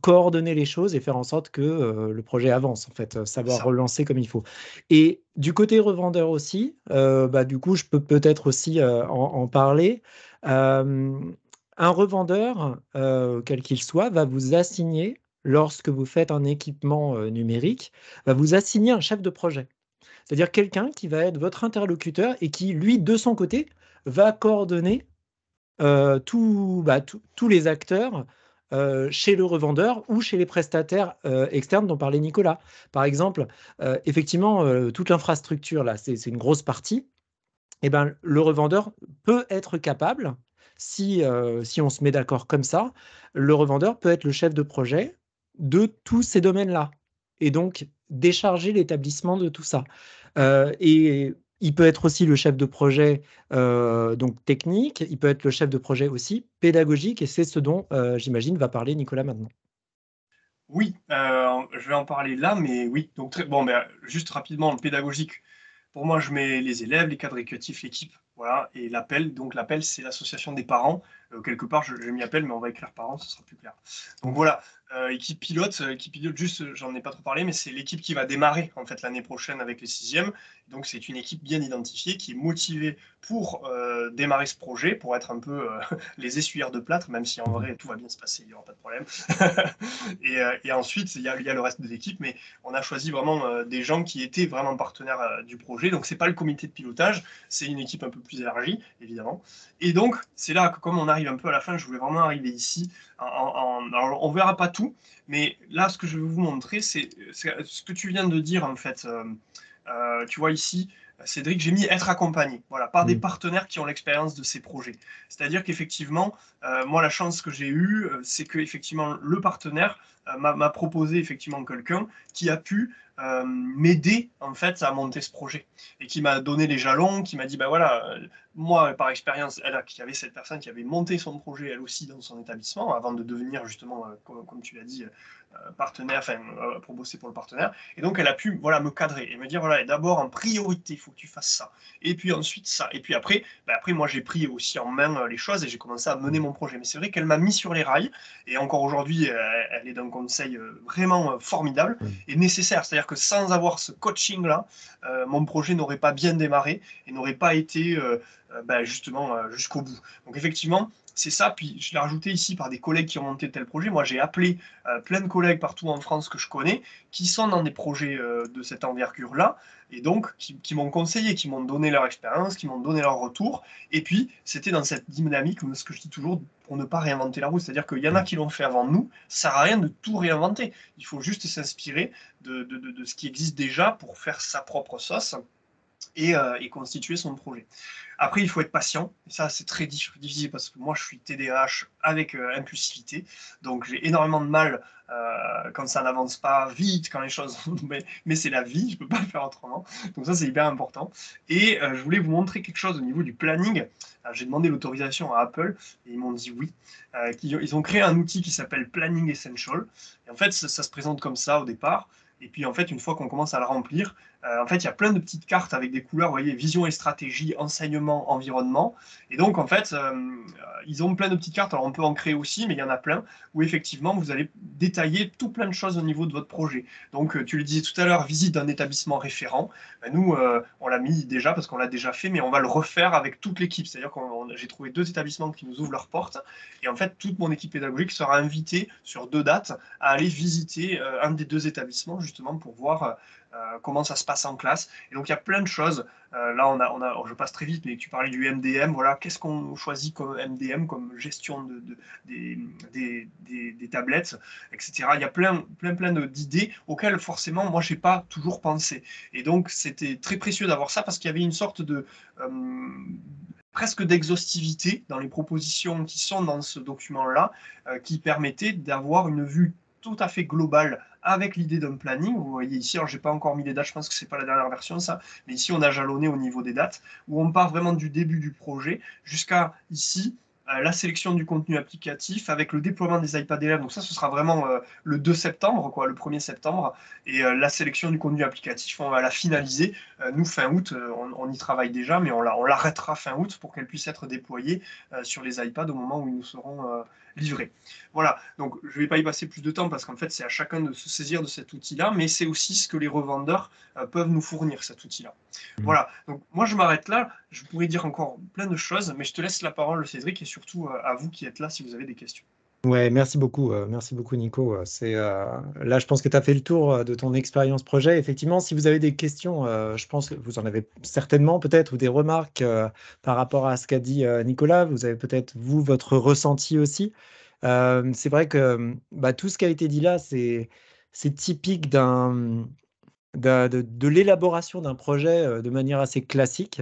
coordonner les choses et faire en sorte que le projet avance, en fait, savoir relancer comme il faut. Et du côté revendeur aussi, du coup, je peux peut-être aussi en parler. Un revendeur, quel qu'il soit, va vous assigner, lorsque vous faites un équipement numérique, va vous assigner un chef de projet. C'est-à-dire quelqu'un qui va être votre interlocuteur et qui, lui, de son côté, va coordonner tous les acteurs chez le revendeur ou chez les prestataires externes dont parlait Nicolas. Par exemple, effectivement, toute l'infrastructure, là, c'est une grosse partie. Eh ben, le revendeur peut être capable, si on se met d'accord comme ça, le revendeur peut être le chef de projet de tous ces domaines-là et donc décharger l'établissement de tout ça. Et il peut être aussi le chef de projet donc technique, il peut être le chef de projet aussi pédagogique, et c'est ce dont, j'imagine, va parler Nicolas maintenant. Oui, je vais en parler là, mais oui. Donc, bon, juste rapidement, le pédagogique. Pour moi, je mets les élèves, les cadres éducatifs, l'équipe, voilà, et l'appel. Donc, l'appel, c'est l'association des parents. Quelque part, j'ai mis appel, mais on va écrire parents, ce sera plus clair. Donc, voilà, équipe pilote, juste, j'en ai pas trop parlé, mais c'est l'équipe qui va démarrer, en fait, l'année prochaine avec les sixièmes. Donc, c'est une équipe bien identifiée, qui est motivée pour démarrer ce projet, pour être un peu les essuyères de plâtre, même si en vrai, tout va bien se passer, il n'y aura pas de problème. Et ensuite, il y a le reste de l'équipe, mais on a choisi vraiment des gens qui étaient vraiment partenaires du projet. Donc, c'est pas le comité de pilotage, c'est une équipe un peu plus élargie, évidemment. Et donc, c'est là que, comme on arrive un peu à la fin, je voulais vraiment arriver ici. Alors, on verra pas tout, mais là, ce que je vais vous montrer, c'est ce que tu viens de dire, en fait. Tu vois ici, Cédric, j'ai mis être accompagné, voilà, par des partenaires qui ont l'expérience de ces projets. C'est-à-dire qu'effectivement, moi, la chance que j'ai eue, c'est que effectivement, le partenaire m'a proposé effectivement quelqu'un qui a pu m'aider en fait à monter ce projet et qui m'a donné les jalons, qui m'a dit bah voilà, moi par expérience, il y avait cette personne qui avait monté son projet elle aussi dans son établissement avant de devenir justement, comme tu l'as dit, partenaire, enfin pour bosser pour le partenaire. Et donc elle a pu voilà me cadrer et me dire voilà d'abord en priorité il faut que tu fasses ça et puis ensuite ça et puis après moi j'ai pris aussi en main les choses et j'ai commencé à mener mon projet. Mais c'est vrai qu'elle m'a mis sur les rails et encore aujourd'hui elle est d'un conseil vraiment formidable et nécessaire. C'est-à-dire que sans avoir ce coaching là, mon projet n'aurait pas bien démarré et n'aurait pas été justement jusqu'au bout. Donc effectivement c'est ça, puis je l'ai rajouté ici par des collègues qui ont monté tel projet. Moi, j'ai appelé plein de collègues partout en France que je connais, qui sont dans des projets de cette envergure-là, et donc qui m'ont conseillé, qui m'ont donné leur expérience, qui m'ont donné leur retour. Et puis, c'était dans cette dynamique, ce que je dis toujours, pour ne pas réinventer la roue. C'est-à-dire qu'il y en a qui l'ont fait avant nous, ça ne sert à rien de tout réinventer. Il faut juste s'inspirer de ce qui existe déjà pour faire sa propre sauce et constituer son projet. Après, il faut être patient. Et ça, c'est très difficile parce que moi, je suis TDAH avec impulsivité. Donc, j'ai énormément de mal quand ça n'avance pas vite, quand les choses. Mais c'est la vie, je ne peux pas le faire autrement. Donc, ça, c'est hyper important. Et je voulais vous montrer quelque chose au niveau du planning. J'ai demandé l'autorisation à Apple et ils m'ont dit oui. Ils ont créé un outil qui s'appelle Planning Essential. Et en fait, ça se présente comme ça au départ. Et puis, en fait, une fois qu'on commence à le remplir, en fait, il y a plein de petites cartes avec des couleurs, vous voyez, vision et stratégie, enseignement, environnement. Et donc, en fait, ils ont plein de petites cartes. Alors, on peut en créer aussi, mais il y en a plein où effectivement, vous allez détailler tout plein de choses au niveau de votre projet. Donc, tu le disais tout à l'heure, visite d'un établissement référent. Ben, nous, on l'a mis déjà parce qu'on l'a déjà fait, mais on va le refaire avec toute l'équipe. C'est-à-dire que j'ai trouvé 2 établissements qui nous ouvrent leurs portes. Et en fait, toute mon équipe pédagogique sera invitée sur 2 dates à aller visiter un des 2 établissements, justement, pour voir comment ça se passe en classe. Et donc il y a plein de choses. Là, je passe très vite, mais tu parlais du MDM. Voilà, qu'est-ce qu'on choisit comme MDM, comme gestion des tablettes, etc. Il y a plein d'idées auxquelles forcément moi j'ai pas toujours pensé. Et donc c'était très précieux d'avoir ça parce qu'il y avait une sorte de presque d'exhaustivité dans les propositions qui sont dans ce document-là, qui permettait d'avoir une vue tout à fait globale avec l'idée d'un planning. Vous voyez ici, alors j'ai pas encore mis les dates, je pense que c'est pas la dernière version ça, mais ici on a jalonné au niveau des dates, où on part vraiment du début du projet jusqu'à ici, la sélection du contenu applicatif avec le déploiement des iPad élèves. Donc ça, ce sera vraiment le 2 septembre, quoi, le 1er septembre. Et la sélection du contenu applicatif, on va la finaliser. Nous, fin août, on y travaille déjà, mais on l'arrêtera fin août pour qu'elle puisse être déployée sur les iPads au moment où ils nous seront livrés. Voilà, donc je ne vais pas y passer plus de temps parce qu'en fait, c'est à chacun de se saisir de cet outil-là, mais c'est aussi ce que les revendeurs peuvent nous fournir, cet outil-là. Voilà, donc moi je m'arrête là, je pourrais dire encore plein de choses, mais je te laisse la parole, Cédric, et surtout à vous qui êtes là si vous avez des questions. Ouais, merci beaucoup Nico. Là, je pense que tu as fait le tour de ton expérience projet. Effectivement, si vous avez des questions, je pense que vous en avez certainement peut-être, ou des remarques par rapport à ce qu'a dit Nicolas. Vous avez peut-être, vous, votre ressenti aussi. C'est vrai que tout ce qui a été dit là, c'est typique de l'élaboration d'un projet de manière assez classique.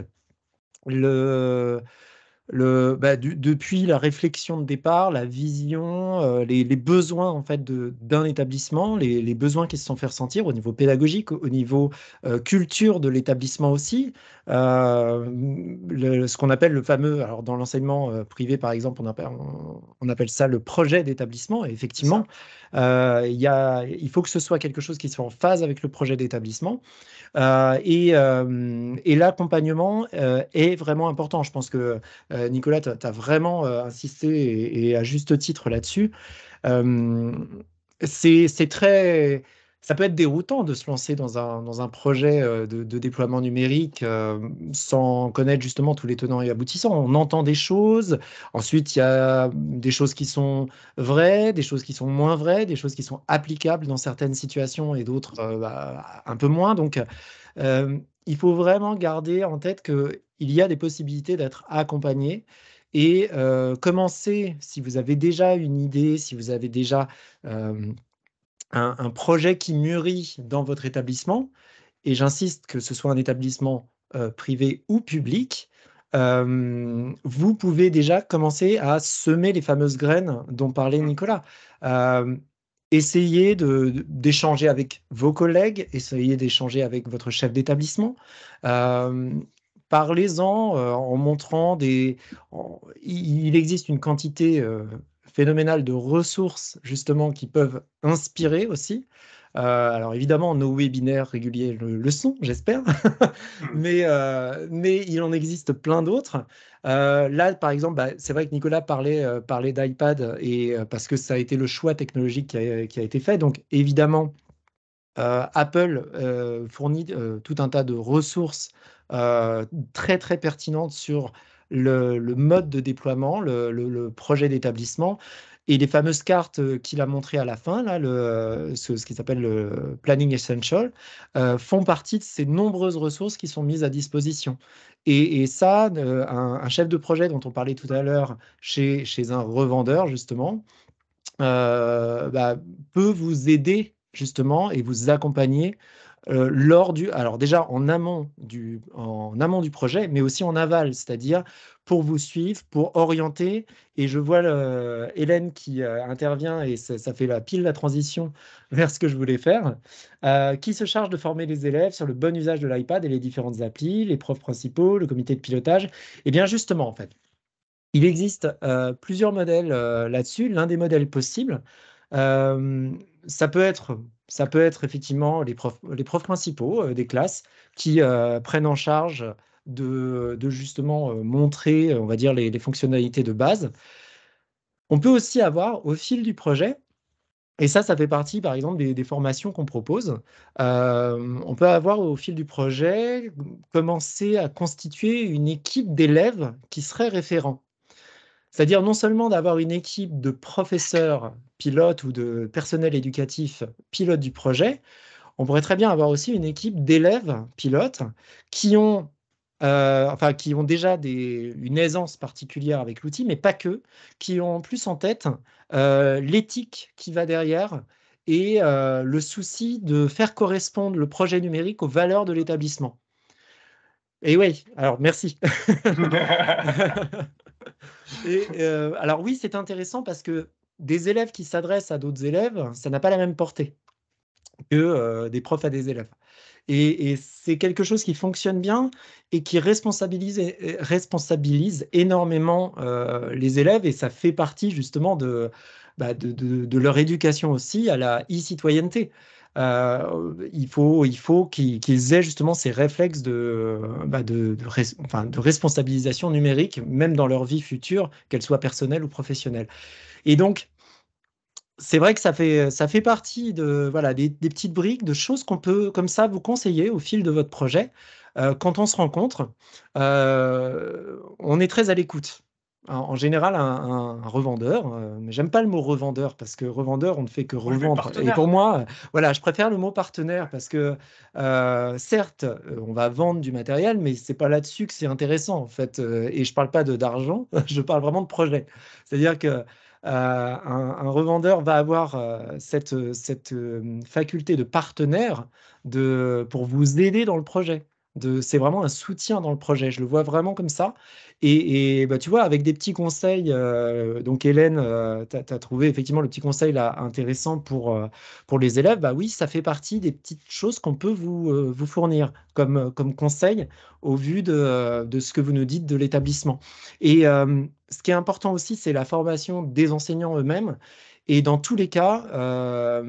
depuis la réflexion de départ, la vision, les besoins en fait d'un établissement, les besoins qui se sont fait ressentir au niveau pédagogique, au niveau culture de l'établissement aussi. Ce qu'on appelle le fameux, alors dans l'enseignement privé par exemple, on appelle ça le projet d'établissement. Et C'est ça. effectivement, il faut que ce soit quelque chose qui soit en phase avec le projet d'établissement. Et l'accompagnement est vraiment important. Je pense que Nicolas, tu as vraiment insisté et à juste titre là-dessus. Euh, c'est très, ça peut être déroutant de se lancer dans un projet de déploiement numérique sans connaître justement tous les tenants et aboutissants. On entend des choses, ensuite il y a des choses qui sont vraies, des choses qui sont moins vraies, des choses qui sont applicables dans certaines situations et d'autres un peu moins. Donc, euh, il faut vraiment garder en tête qu'il y a des possibilités d'être accompagné et commencer, si vous avez déjà une idée, si vous avez déjà euh, un projet qui mûrit dans votre établissement, et j'insiste que ce soit un établissement privé ou public, vous pouvez déjà commencer à semer les fameuses graines dont parlait Mm. Nicolas. Euh, Essayez d'échanger avec vos collègues, essayez d'échanger avec votre chef d'établissement. Euh, Parlez-en en montrant il existe une quantité phénoménale de ressources justement qui peuvent inspirer aussi. Alors évidemment, nos webinaires réguliers le sont, j'espère, Mm. mais il en existe plein d'autres. Là, par exemple, c'est vrai que Nicolas parlait d'iPad et parce que ça a été le choix technologique qui a été fait. Donc évidemment, Apple fournit tout un tas de ressources euh, très très pertinentes sur le mode de déploiement, le projet d'établissement. Et les fameuses cartes qu'il a montrées à la fin, là, ce qui s'appelle le Planning Essential, font partie de ces nombreuses ressources qui sont mises à disposition. Et ça, un chef de projet dont on parlait tout à l'heure chez un revendeur, justement, peut vous aider justement et vous accompagner alors déjà en amont du projet, mais aussi en aval, c'est-à-dire pour vous suivre, pour orienter. Et je vois Hélène qui intervient et ça fait la transition vers ce que je voulais faire, qui se charge de former les élèves sur le bon usage de l'iPad et les différentes applis, les profs principaux, le comité de pilotage. Et bien justement, en fait. Il existe plusieurs modèles là-dessus. L'un des modèles possibles, euh, ça peut être, ça peut être effectivement les profs principaux des classes qui prennent en charge de justement montrer, on va dire, les fonctionnalités de base. On peut aussi avoir au fil du projet, et ça fait partie par exemple des formations qu'on propose, on peut avoir au fil du projet commencer à constituer une équipe d'élèves qui seraient référents. C'est-à-dire non seulement d'avoir une équipe de professeurs pilotes ou de personnel éducatif pilote du projet, on pourrait très bien avoir aussi une équipe d'élèves pilotes qui ont, qui ont déjà une aisance particulière avec l'outil, mais pas que, qui ont plus en tête l'éthique qui va derrière et le souci de faire correspondre le projet numérique aux valeurs de l'établissement. Et oui, alors merci. Et alors oui, c'est intéressant parce que des élèves qui s'adressent à d'autres élèves, ça n'a pas la même portée que des profs à des élèves. Et c'est quelque chose qui fonctionne bien et qui responsabilise énormément les élèves et ça fait partie justement de leur éducation aussi à la e-citoyenneté. Il faut qu'ils aient justement ces réflexes de responsabilisation numérique, même dans leur vie future, qu'elle soit personnelle ou professionnelle. Et donc, c'est vrai que ça fait partie voilà, des petites briques, de choses qu'on peut comme ça vous conseiller au fil de votre projet. Quand on se rencontre, on est très à l'écoute. En général, un revendeur, mais j'aime pas le mot revendeur parce que revendeur, on ne fait que Moi, je vais revendre. Et pour partenaire. moi, voilà, je préfère le mot partenaire parce que certes, on va vendre du matériel, mais c'est pas là-dessus que c'est intéressant en fait. Et je parle pas d'argent, je parle vraiment de projet. C'est-à-dire que un revendeur va avoir cette faculté de partenaire pour vous aider dans le projet. C'est vraiment un soutien dans le projet. Je le vois vraiment comme ça. Et bah, tu vois, avec des petits conseils, donc Hélène, tu as trouvé effectivement le petit conseil là intéressant pour les élèves. Bah oui, ça fait partie des petites choses qu'on peut vous fournir comme conseil au vu de ce que vous nous dites de l'établissement. Et ce qui est important aussi, c'est la formation des enseignants eux-mêmes. Et dans tous les cas,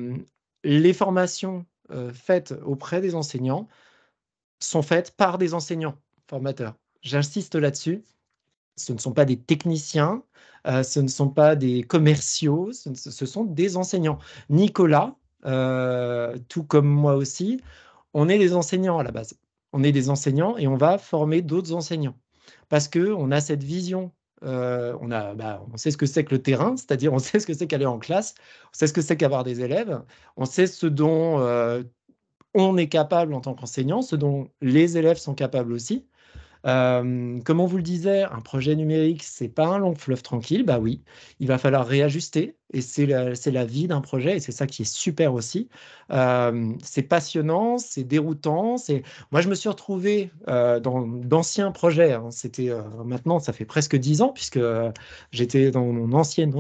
les formations faites auprès des enseignants sont faites par des enseignants formateurs. J'insiste là-dessus. Ce ne sont pas des techniciens, ce ne sont pas des commerciaux, ce sont des enseignants. Nicolas, tout comme moi aussi, on est des enseignants à la base. On est des enseignants et on va former d'autres enseignants. Parce qu'on a cette vision, on sait ce que c'est que le terrain, c'est-à-dire on sait ce que c'est qu'aller en classe, on sait ce que c'est qu'avoir des élèves, on sait ce dont on est capable en tant qu'enseignant, ce dont les élèves sont capables aussi. Comme on vous le disait, un projet numérique, c'est pas un long fleuve tranquille. Bah oui, il va falloir réajuster et c'est la vie d'un projet et c'est ça qui est super aussi. C'est passionnant, c'est déroutant. Moi, je me suis retrouvé dans d'anciens projets, hein. C'était maintenant, ça fait presque 10 ans puisque j'étais dans mon ancien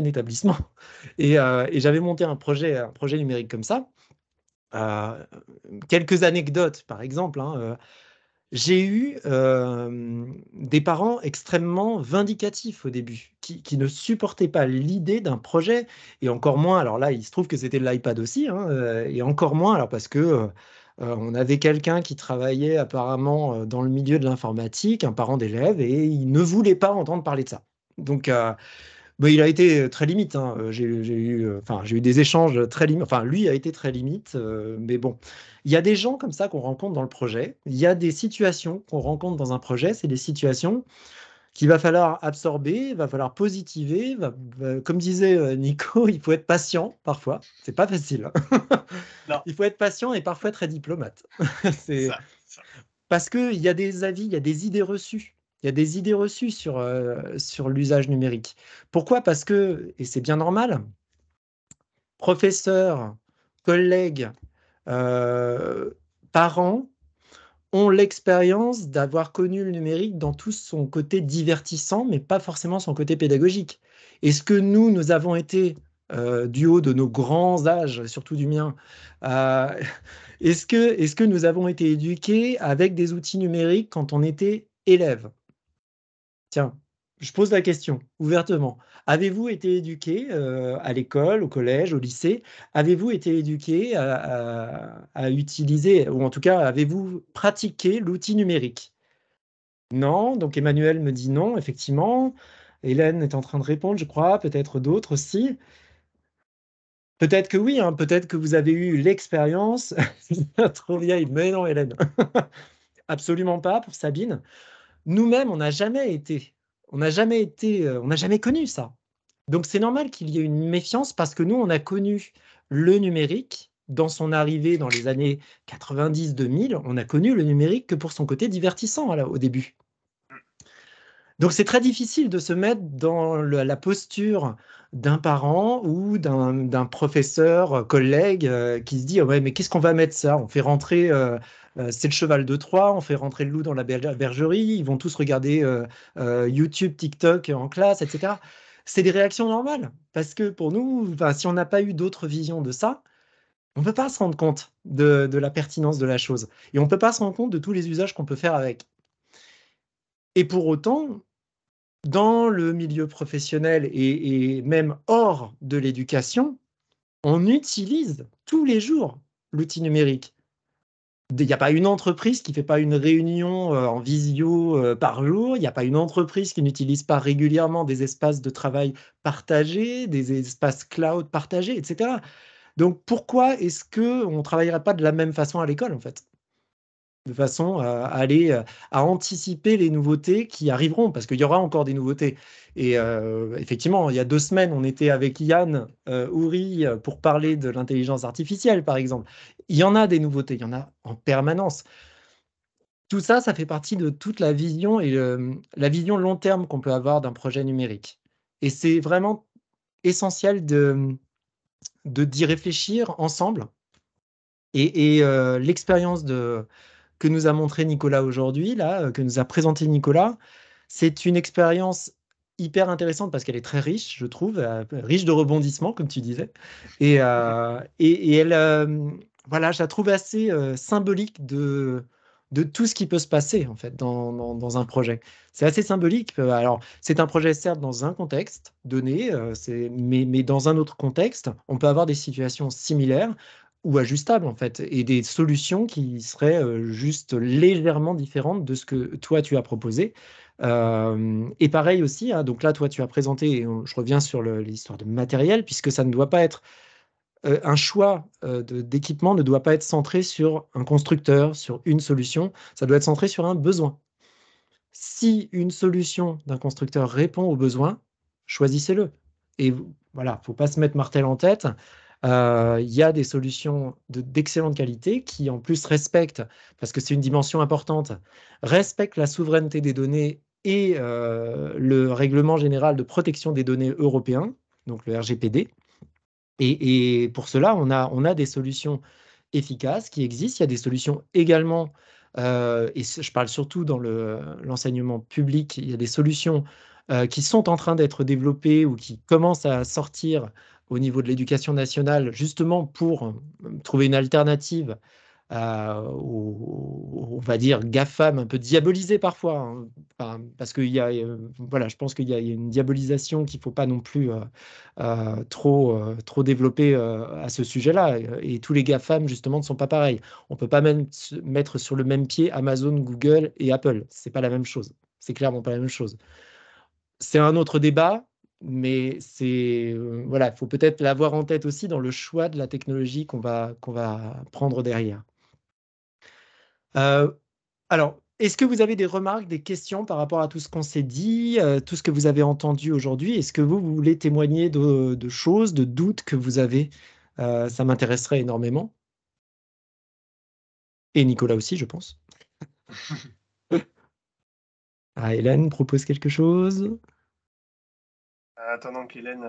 établissement et j'avais monté un projet numérique comme ça. Euh, Quelques anecdotes, par exemple, hein, j'ai eu des parents extrêmement vindicatifs au début, qui ne supportaient pas l'idée d'un projet, et encore moins, alors là, il se trouve que c'était de l'iPad aussi, hein, et encore moins, alors parce que on avait quelqu'un qui travaillait apparemment dans le milieu de l'informatique, un parent d'élève, et il ne voulait pas entendre parler de ça. Donc, bah, il a été très limite, hein. J'ai eu des échanges très limites. Enfin, lui a été très limite, mais bon. Il y a des gens comme ça qu'on rencontre dans le projet. Il y a des situations qu'on rencontre dans un projet. C'est des situations qu'il va falloir absorber, il va falloir positiver. Comme disait Nico, il faut être patient parfois. C'est pas facile, hein. Non, Il faut être patient et parfois très diplomate. C'est ça. parce qu'il y a des avis, il y a des idées reçues. Il y a des idées reçues sur l'usage numérique. Pourquoi? Parce que, et c'est bien normal, professeurs, collègues, euh, parents ont l'expérience d'avoir connu le numérique dans tout son côté divertissant, mais pas forcément son côté pédagogique. Est-ce que nous avons été, du haut de nos grands âges, surtout du mien, euh, est-ce que nous avons été éduqués avec des outils numériques quand on était élève? Tiens, je pose la question ouvertement. Avez-vous été éduqué à l'école, au collège, au lycée? Avez-vous été éduqué à utiliser, ou en tout cas, avez-vous pratiqué l'outil numérique? Non, donc Emmanuel me dit non, effectivement. Hélène est en train de répondre, je crois, peut-être d'autres aussi. Peut-être que oui, hein, peut-être que vous avez eu l'expérience. Trop vieille, mais non, Hélène. Absolument pas pour Sabine. Nous-mêmes, on n'a jamais connu ça. Donc c'est normal qu'il y ait une méfiance parce que nous, on a connu le numérique dans son arrivée dans les années 90-2000. On a connu le numérique que pour son côté divertissant voilà, au début. Donc c'est très difficile de se mettre dans la posture d'un parent ou d'un professeur, collègue qui se dit: «Ah ouais, mais qu'est-ce qu'on va mettre ça? On fait rentrer, c'est le cheval de Troie, on fait rentrer le loup dans la bergerie, ils vont tous regarder YouTube, TikTok en classe, etc.» C'est des réactions normales parce que pour nous, enfin, si on n'a pas eu d'autres visions de ça, on ne peut pas se rendre compte de la pertinence de la chose et on ne peut pas se rendre compte de tous les usages qu'on peut faire avec. Et pour autant, dans le milieu professionnel et même hors de l'éducation, on utilise tous les jours l'outil numérique. Il n'y a pas une entreprise qui ne fait pas une réunion en visio par jour. Il n'y a pas une entreprise qui n'utilise pas régulièrement des espaces de travail partagés, des espaces cloud partagés, etc. Donc pourquoi est-ce qu'on ne travaillerait pas de la même façon à l'école, en fait? De façon à aller à anticiper les nouveautés qui arriveront, parce qu'il y aura encore des nouveautés. Et effectivement, il y a 2 semaines, on était avec Yann Houry pour parler de l'intelligence artificielle, par exemple. Il y en a des nouveautés, il y en a en permanence. Tout ça, ça fait partie de toute la vision et la vision long terme qu'on peut avoir d'un projet numérique. Et c'est vraiment essentiel d'y réfléchir ensemble. Et l'expérience que nous a montré Nicolas aujourd'hui, là, que nous a présenté Nicolas, c'est une expérience hyper intéressante parce qu'elle est très riche, je trouve, riche de rebondissements, comme tu disais. Et elle, voilà, je la trouve assez symbolique de tout ce qui peut se passer, en fait, dans un projet. C'est assez symbolique. Alors, c'est un projet, certes, dans un contexte donné, mais dans un autre contexte, on peut avoir des situations similaires ou ajustables, en fait, et des solutions qui seraient juste légèrement différentes de ce que toi, tu as proposé. Et pareil aussi, hein, donc là, toi, tu as présenté, et je reviens sur l'histoire de matériel, puisque ça ne doit pas être un choix d'équipement ne doit pas être centré sur un constructeur, sur une solution, ça doit être centré sur un besoin. Si une solution d'un constructeur répond aux besoins, choisissez-le. Et voilà, il ne faut pas se mettre martel en tête. Il y a des solutions d'excellente qualité qui, en plus, respectent, parce que c'est une dimension importante, respectent la souveraineté des données et le règlement général de protection des données européen, donc le RGPD. Et pour cela, on a des solutions efficaces qui existent. Il y a des solutions également, et je parle surtout dans l'enseignement public, il y a des solutions qui sont en train d'être développées ou qui commencent à sortir au niveau de l'éducation nationale, justement pour trouver une alternative on va dire, GAFAM un peu diabolisé parfois, hein. Enfin, parce qu'il y a, voilà, je pense qu'il y a une diabolisation qu'il ne faut pas non plus trop développer à ce sujet-là. Et tous les GAFAM, justement, ne sont pas pareils. On ne peut pas même mettre sur le même pied Amazon, Google et Apple. Ce n'est pas la même chose. C'est clairement pas la même chose. C'est un autre débat, mais voilà, il faut peut-être l'avoir en tête aussi dans le choix de la technologie qu'on va prendre derrière. Alors, est-ce que vous avez des remarques, des questions par rapport à tout ce qu'on s'est dit, tout ce que vous avez entendu aujourd'hui? Est-ce que vous voulez témoigner de choses, de doutes que vous avez? Ça m'intéresserait énormément. Et Nicolas aussi, je pense. Ah, Hélène propose quelque chose? Attendant qu'Hélène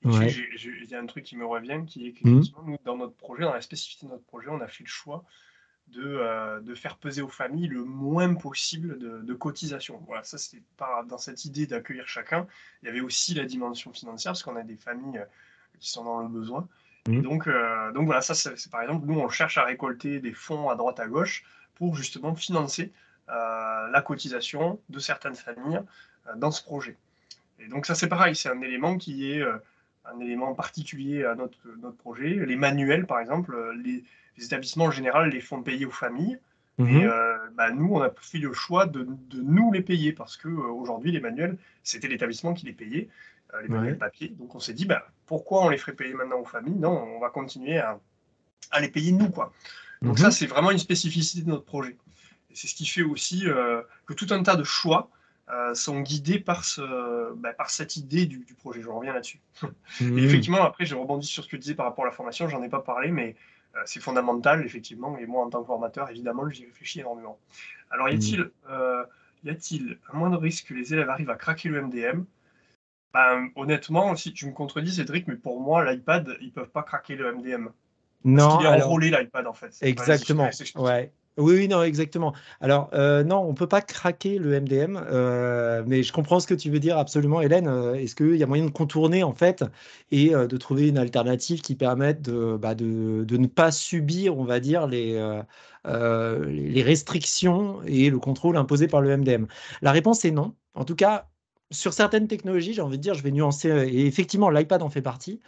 écrit, Ouais. il y a un truc qui me revient, qui est Mhm. qu'effectivement, nous, dans notre projet, dans la spécificité de notre projet, on a fait le choix de faire peser aux familles le moins possible de cotisations. Voilà, ça c'est dans cette idée d'accueillir chacun. Il y avait aussi la dimension financière, parce qu'on a des familles qui sont dans le besoin. Et Mhm. donc voilà, ça c'est par exemple, nous on cherche à récolter des fonds à droite à gauche pour justement financer la cotisation de certaines familles dans ce projet. Et donc ça c'est pareil, c'est un élément qui est un élément particulier à notre projet. Les manuels par exemple, les établissements en général les font payer aux familles, mais Mhm. nous on a fait le choix de nous les payer parce que aujourd'hui les manuels c'était l'établissement qui les payait, les manuels Ouais. papier. Donc on s'est dit pourquoi on les ferait payer maintenant aux familles? Non, on va continuer à les payer nous quoi. Donc ça Mhm. c'est vraiment une spécificité de notre projet. Et c'est ce qui fait aussi que tout un tas de choix sont guidés par cette idée du projet. Je reviens là-dessus. Et Mhm. effectivement, après, j'ai rebondi sur ce que tu disais par rapport à la formation. J'en ai pas parlé, mais c'est fondamental, effectivement. Et moi, en tant que formateur, évidemment, j'y réfléchis énormément. Alors, Mhm. y a-t-il un moindre risque que les élèves arrivent à craquer le MDM? Ben, honnêtement, si tu me contredis, Cédric, mais pour moi, l'iPad, ils peuvent pas craquer le MDM. Parce Non, qu'il est alors. enrôlé, l'iPad, en fait. Vas-y, je te laisse Exactement, expliquer. ouais. Oui, oui, non, exactement. Alors, non, on ne peut pas craquer le MDM, mais je comprends ce que tu veux dire absolument, Hélène. Est-ce qu'il y a moyen de contourner, en fait, et de trouver une alternative qui permette de ne pas subir, on va dire, les restrictions et le contrôle imposé par le MDM? La réponse est non. En tout cas, sur certaines technologies, j'ai envie de dire, je vais nuancer, et effectivement, l'iPad en fait partie.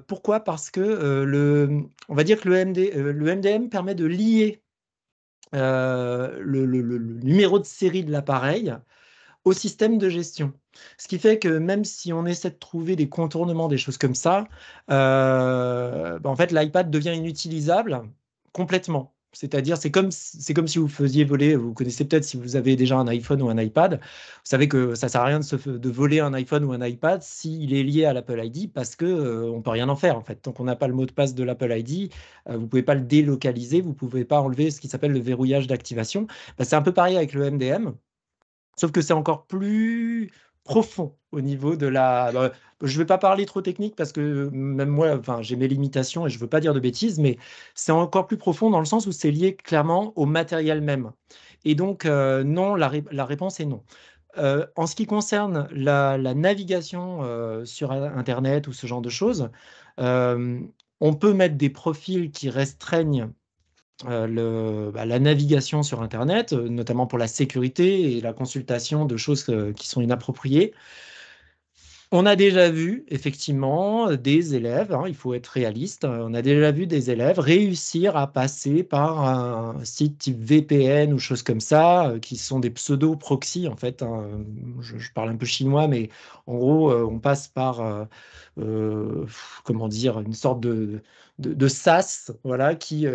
Pourquoi? Parce que on va dire que le MDM permet de lier le numéro de série de l'appareil au système de gestion. Ce qui fait que même si on essaie de trouver des contournements, des choses comme ça, en fait, l'iPad devient inutilisable complètement. C'est-à-dire, c'est comme si vous faisiez voler, vous connaissez peut-être si vous avez déjà un iPhone ou un iPad, vous savez que ça ne sert à rien de voler un iPhone ou un iPad s'il est lié à l'Apple ID parce qu'on ne peut rien en faire en fait. Tant qu'on n'a pas le mot de passe de l'Apple ID, vous ne pouvez pas le délocaliser, vous ne pouvez pas enlever ce qui s'appelle le verrouillage d'activation. C'est un peu pareil avec le MDM. Sauf que c'est encore plus profond au niveau de la... je ne vais pas parler trop technique parce que même moi, enfin, j'ai mes limitations et je ne veux pas dire de bêtises, mais c'est encore plus profond dans le sens où c'est lié clairement au matériel même. Et donc, non, la réponse est non. En ce qui concerne la navigation sur Internet ou ce genre de choses, on peut mettre des profils qui restreignent la navigation sur Internet, notamment pour la sécurité et la consultation de choses qui sont inappropriées. On a déjà vu, effectivement, des élèves, hein, il faut être réaliste, on a déjà vu des élèves réussir à passer par un site type VPN ou choses comme ça, qui sont des pseudo-proxys, en fait, hein. Je parle un peu chinois, mais en gros, on passe par, comment dire, une sorte de SaaS, voilà, qui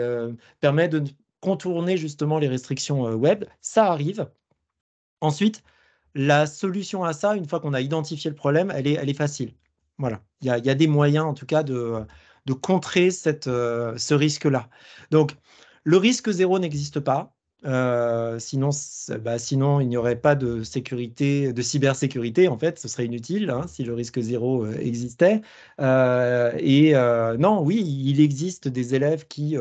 permet de contourner justement les restrictions web. Ça arrive. Ensuite, la solution à ça, une fois qu'on a identifié le problème, elle est facile. Voilà. Il y a des moyens, en tout cas, de contrer ce risque-là. Donc, le risque zéro n'existe pas. Sinon, il n'y aurait pas de sécurité, de cybersécurité, en fait, ce serait inutile, hein, si le risque zéro existait. Non, oui, il existe des élèves qui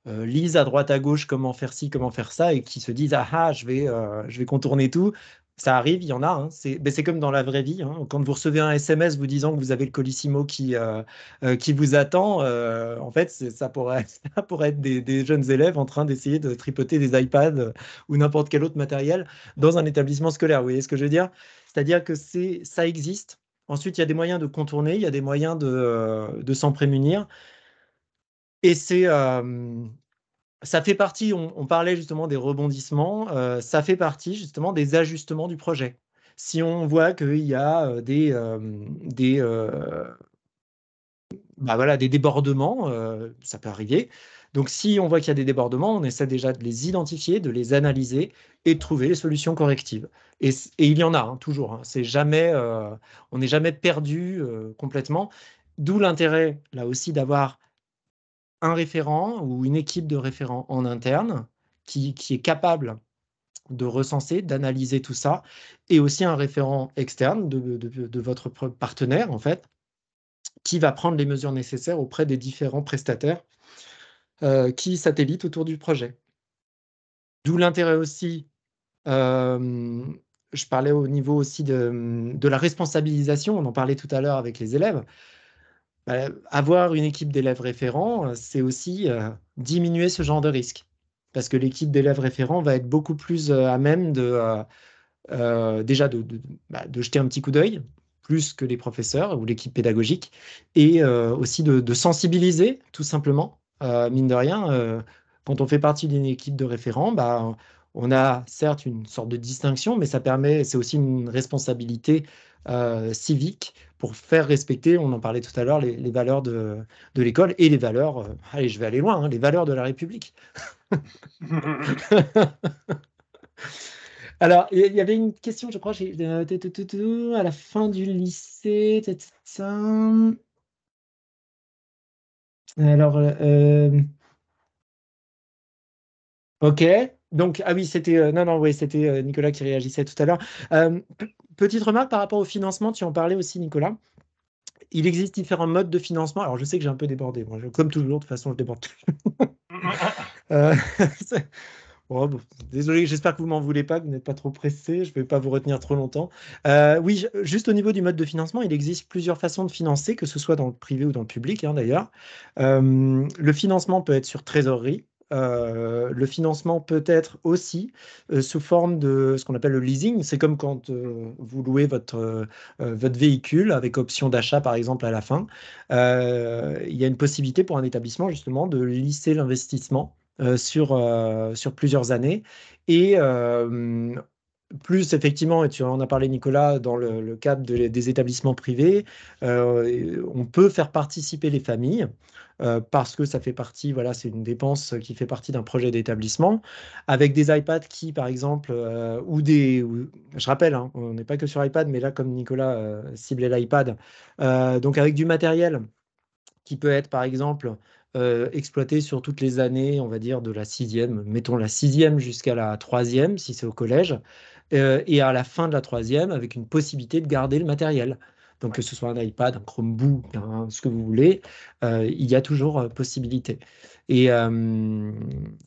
lisent à droite à gauche comment faire ci, comment faire ça, et qui se disent, ah ah, je vais contourner tout. Ça arrive, il y en a, hein. C'est comme dans la vraie vie, hein. Quand vous recevez un SMS vous disant que vous avez le Colissimo qui vous attend, en fait, ça pourrait être des jeunes élèves en train d'essayer de tripoter des iPads ou n'importe quel autre matériel dans un établissement scolaire. Vous voyez ce que je veux dire? C'est-à-dire que ça existe. Ensuite, il y a des moyens de contourner, il y a des moyens de s'en prémunir. Et ça fait partie, on parlait justement des rebondissements, ça fait partie justement des ajustements du projet. Si on voit qu'il y a voilà, des débordements, ça peut arriver. Donc si on voit qu'il y a des débordements, on essaie déjà de les identifier, de les analyser et de trouver les solutions correctives. Et il y en a, hein, toujours, hein. On n'est jamais perdu complètement. D'où l'intérêt, là aussi, d'avoir un référent ou une équipe de référents en interne qui est capable de recenser, d'analyser tout ça, et aussi un référent externe de votre partenaire, en fait, qui va prendre les mesures nécessaires auprès des différents prestataires qui satellitent autour du projet. D'où l'intérêt aussi, je parlais au niveau aussi de la responsabilisation, on en parlait tout à l'heure avec les élèves. Avoir une équipe d'élèves référents, c'est aussi diminuer ce genre de risque. Parce que l'équipe d'élèves référents va être beaucoup plus à même déjà de jeter un petit coup d'œil, plus que les professeurs ou l'équipe pédagogique, et aussi de sensibiliser, tout simplement. Mine de rien, quand on fait partie d'une équipe de référents, on a certes une sorte de distinction, mais c'est aussi une responsabilité civique pour faire respecter, on en parlait tout à l'heure, les valeurs de l'école et les valeurs, allez, je vais aller loin, hein, les valeurs de la République. Alors, il y avait une question, je crois, à la fin du lycée. Alors, ok. Donc, ah oui, c'était non, non, oui, c'était Nicolas qui réagissait tout à l'heure. Petite remarque par rapport au financement, tu en parlais aussi, Nicolas. Il existe différents modes de financement. Alors, je sais que j'ai un peu débordé. Moi, comme toujours, de toute façon, je déborde. Euh, Oh, bon, désolé, j'espère que vous m'en voulez pas, que vous n'êtes pas trop pressé, je ne vais pas vous retenir trop longtemps. Oui, juste au niveau du mode de financement, il existe plusieurs façons de financer, que ce soit dans le privé ou dans le public, hein, d'ailleurs. Le financement peut être sur trésorerie. Le financement peut être aussi sous forme de ce qu'on appelle le leasing. C'est comme quand vous louez votre véhicule avec option d'achat, par exemple, à la fin. Il y a une possibilité pour un établissement, justement, de lisser l'investissement sur plusieurs années. Et plus effectivement, et tu en as parlé Nicolas, dans le cadre des établissements privés, on peut faire participer les familles parce que ça fait partie, voilà, c'est une dépense qui fait partie d'un projet d'établissement, avec des iPads qui, par exemple, je rappelle, hein, on n'est pas que sur iPad, mais là, comme Nicolas ciblait l'iPad, donc avec du matériel qui peut être, par exemple, exploité sur toutes les années, on va dire, de la sixième, mettons la sixième jusqu'à la troisième, si c'est au collège, et à la fin de la 3e, avec une possibilité de garder le matériel. Donc, que ce soit un iPad, un Chromebook, ce que vous voulez, il y a toujours possibilité. Et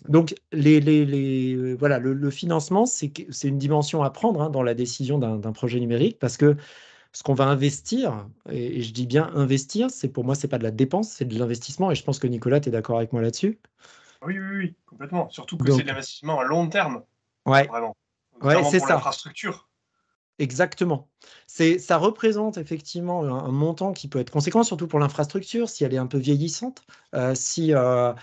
donc, voilà, le financement, c'est une dimension à prendre dans la décision d'un projet numérique, parce que ce qu'on va investir, et je dis bien investir, pour moi, c'est pas de la dépense, c'est de l'investissement, et je pense que Nicolas, tu es d'accord avec moi là-dessus. Oui, oui, oui, complètement. Surtout que c'est de Donc, l'investissement à long terme, ouais, vraiment. ouais, Notamment c'est pour ça. l'infrastructure. Exactement. Ça représente effectivement un montant qui peut être conséquent, surtout pour l'infrastructure, si elle est un peu vieillissante, s'il y a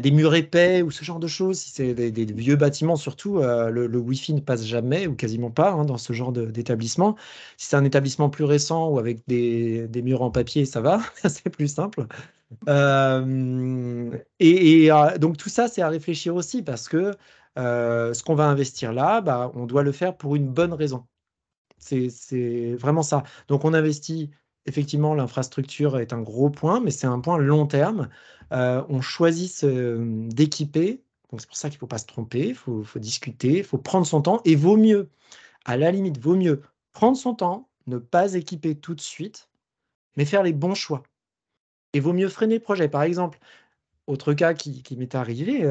des murs épais ou ce genre de choses, si c'est des vieux bâtiments surtout, le Wi-Fi ne passe jamais ou quasiment pas dans ce genre d'établissement. Si c'est un établissement plus récent ou avec des murs en papier, ça va, c'est plus simple. Donc tout ça, c'est à réfléchir aussi parce que ce qu'on va investir là, on doit le faire pour une bonne raison. C'est vraiment ça. Donc, on investit, effectivement, l'infrastructure est un gros point, mais c'est un point long terme. On choisit d'équiper. Donc, c'est pour ça qu'il ne faut pas se tromper, il faut discuter, il faut prendre son temps. Et vaut mieux, à la limite, vaut mieux prendre son temps, ne pas équiper tout de suite, mais faire les bons choix. Et vaut mieux freiner le projet. Par exemple, autre cas qui m'est arrivé,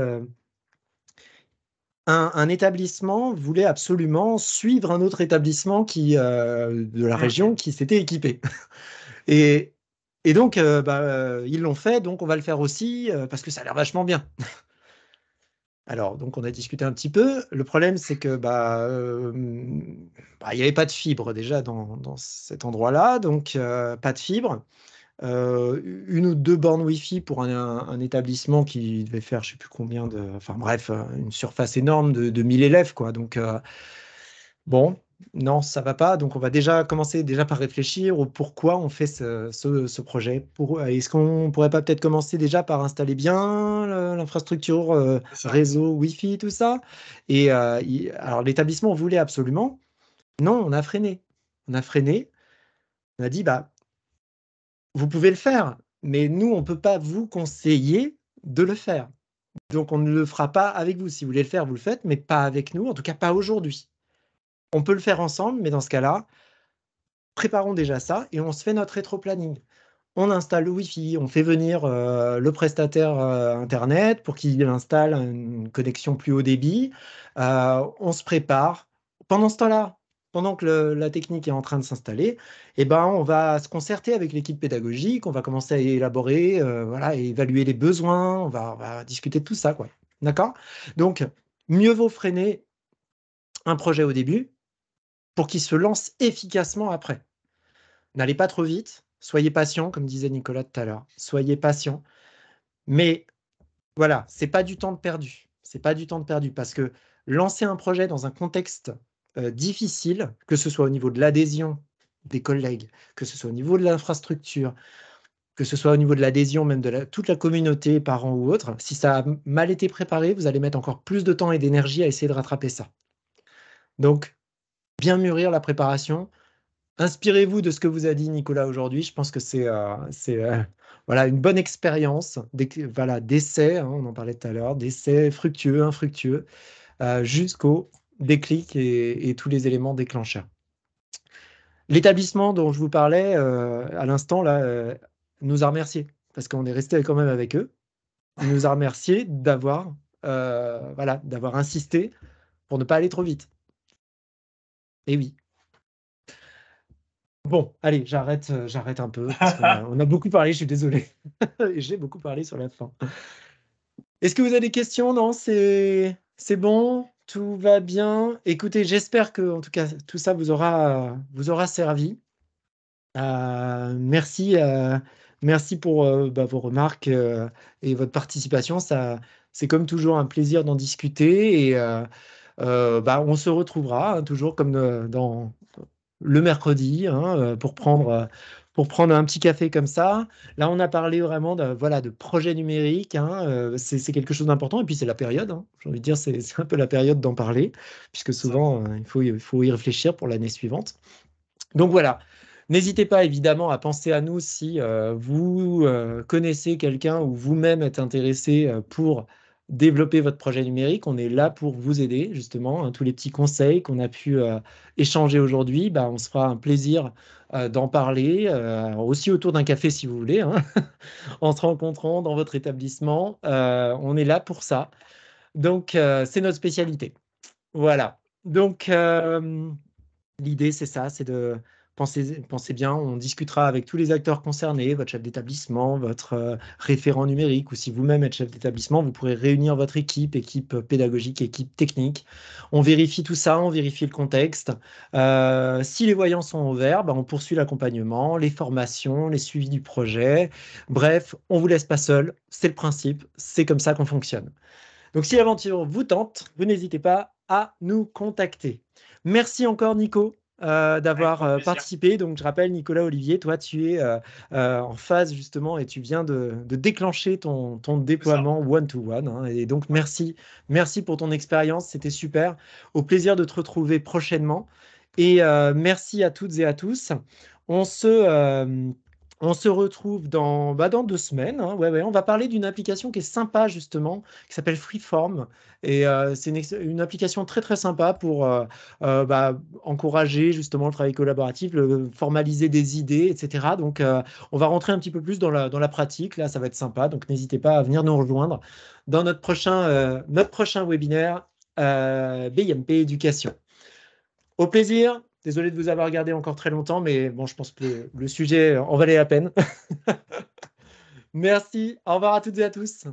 un établissement voulait absolument suivre un autre établissement de la région qui s'était équipé. Et, donc, ils l'ont fait, donc on va le faire aussi, parce que ça a l'air vachement bien. Alors, donc on a discuté un petit peu. Le problème, c'est que il n'y avait pas de fibre déjà dans cet endroit-là, donc pas de fibre. Une ou deux bornes Wi-Fi pour un établissement qui devait faire, je ne sais plus combien enfin bref, une surface énorme de 1000 élèves, quoi. Donc, bon, non, ça va pas. Donc, on va commencer par réfléchir au pourquoi on fait ce projet. Est-ce qu'on pourrait pas peut-être commencer déjà par installer bien l'infrastructure réseau Wi-Fi, tout ça? Et alors, l'établissement voulait absolument. Non, on a freiné. On a freiné. On a dit, vous pouvez le faire, mais nous, on ne peut pas vous conseiller de le faire. Donc, on ne le fera pas avec vous. Si vous voulez le faire, vous le faites, mais pas avec nous, en tout cas pas aujourd'hui. On peut le faire ensemble, mais dans ce cas-là, préparons déjà ça et on se fait notre rétro-planning. On installe le Wi-Fi, on fait venir le prestataire Internet pour qu'il installe une connexion plus haut débit. On se prépare. Pendant ce temps-là, pendant que la technique est en train de s'installer, on va se concerter avec l'équipe pédagogique, on va commencer à élaborer, voilà, et évaluer les besoins, on va discuter de tout ça, quoi. D'accord? Donc, mieux vaut freiner un projet au début pour qu'il se lance efficacement après. N'allez pas trop vite, soyez patient, comme disait Nicolas tout à l'heure. Soyez patient. Mais voilà, c'est pas du temps de perdu. C'est pas du temps de perdu parce que lancer un projet dans un contexte difficile, que ce soit au niveau de l'adhésion des collègues, que ce soit au niveau de l'infrastructure, que ce soit au niveau de l'adhésion même de toute la communauté, parents ou autres, si ça a mal été préparé, vous allez mettre encore plus de temps et d'énergie à essayer de rattraper ça. Donc, bien mûrir la préparation. Inspirez-vous de ce que vous a dit Nicolas aujourd'hui. Je pense que c'est voilà, une bonne expérience voilà, d'essai, on en parlait tout à l'heure, d'essai fructueux, infructueux, jusqu'au déclic et tous les éléments déclencheurs. L'établissement dont je vous parlais à l'instant là, nous a remerciés parce qu'on est resté quand même avec eux. Il nous a remerciés d'avoir insisté pour ne pas aller trop vite. Et oui. Bon, allez, j'arrête un peu parce qu'on a beaucoup parlé, je suis désolé. J'ai beaucoup parlé sur la fin. Est-ce que vous avez des questions? Non, c'est bon, tout va bien. Écoutez, j'espère que en tout cas tout ça vous aura servi. Merci, merci pour vos remarques et votre participation. C'est comme toujours un plaisir d'en discuter et on se retrouvera toujours comme dans le mercredi pour prendre un petit café comme ça. Là, on a parlé vraiment de projet numérique. C'est quelque chose d'important. Et puis, c'est la période. J'ai envie de dire, c'est un peu la période d'en parler, puisque souvent, il faut y réfléchir pour l'année suivante. Donc, voilà. N'hésitez pas, évidemment, à penser à nous si vous connaissez quelqu'un ou vous-même êtes intéressé pour développer votre projet numérique. On est là pour vous aider, justement. Tous les petits conseils qu'on a pu échanger aujourd'hui, on se fera un plaisir d'en parler, aussi autour d'un café si vous voulez, hein, en se rencontrant dans votre établissement. On est là pour ça. Donc, c'est notre spécialité. Voilà. Donc, l'idée, c'est ça, c'est de penser bien. On discutera avec tous les acteurs concernés, votre chef d'établissement, votre référent numérique, ou si vous-même êtes chef d'établissement, vous pourrez réunir votre équipe pédagogique, équipe technique. On vérifie tout ça, on vérifie le contexte. Si les voyants sont au vert, on poursuit l'accompagnement, les formations, les suivis du projet. Bref, on ne vous laisse pas seul. C'est le principe. C'est comme ça qu'on fonctionne. Donc, si l'aventure vous tente, vous n'hésitez pas à nous contacter. Merci encore, Nico, d'avoir participé. Donc, je rappelle, Nicolas Olivier, toi, tu es en phase justement et tu viens de déclencher ton déploiement one-to-one. Hein, et donc, merci pour ton expérience. C'était super. Au plaisir de te retrouver prochainement. Et merci à toutes et à tous. On se retrouve dans 2 semaines. Hein. Ouais, on va parler d'une application qui est sympa, justement, qui s'appelle Freeform. Et c'est une application très, très sympa pour encourager, justement, le travail collaboratif, formaliser des idées, etc. Donc, on va rentrer un petit peu plus dans la pratique. Là, ça va être sympa. Donc, n'hésitez pas à venir nous rejoindre dans notre prochain webinaire BIMP Éducation. Au plaisir. Désolé de vous avoir regardé encore très longtemps, mais bon, je pense que le sujet en valait la peine. Merci. Au revoir à toutes et à tous.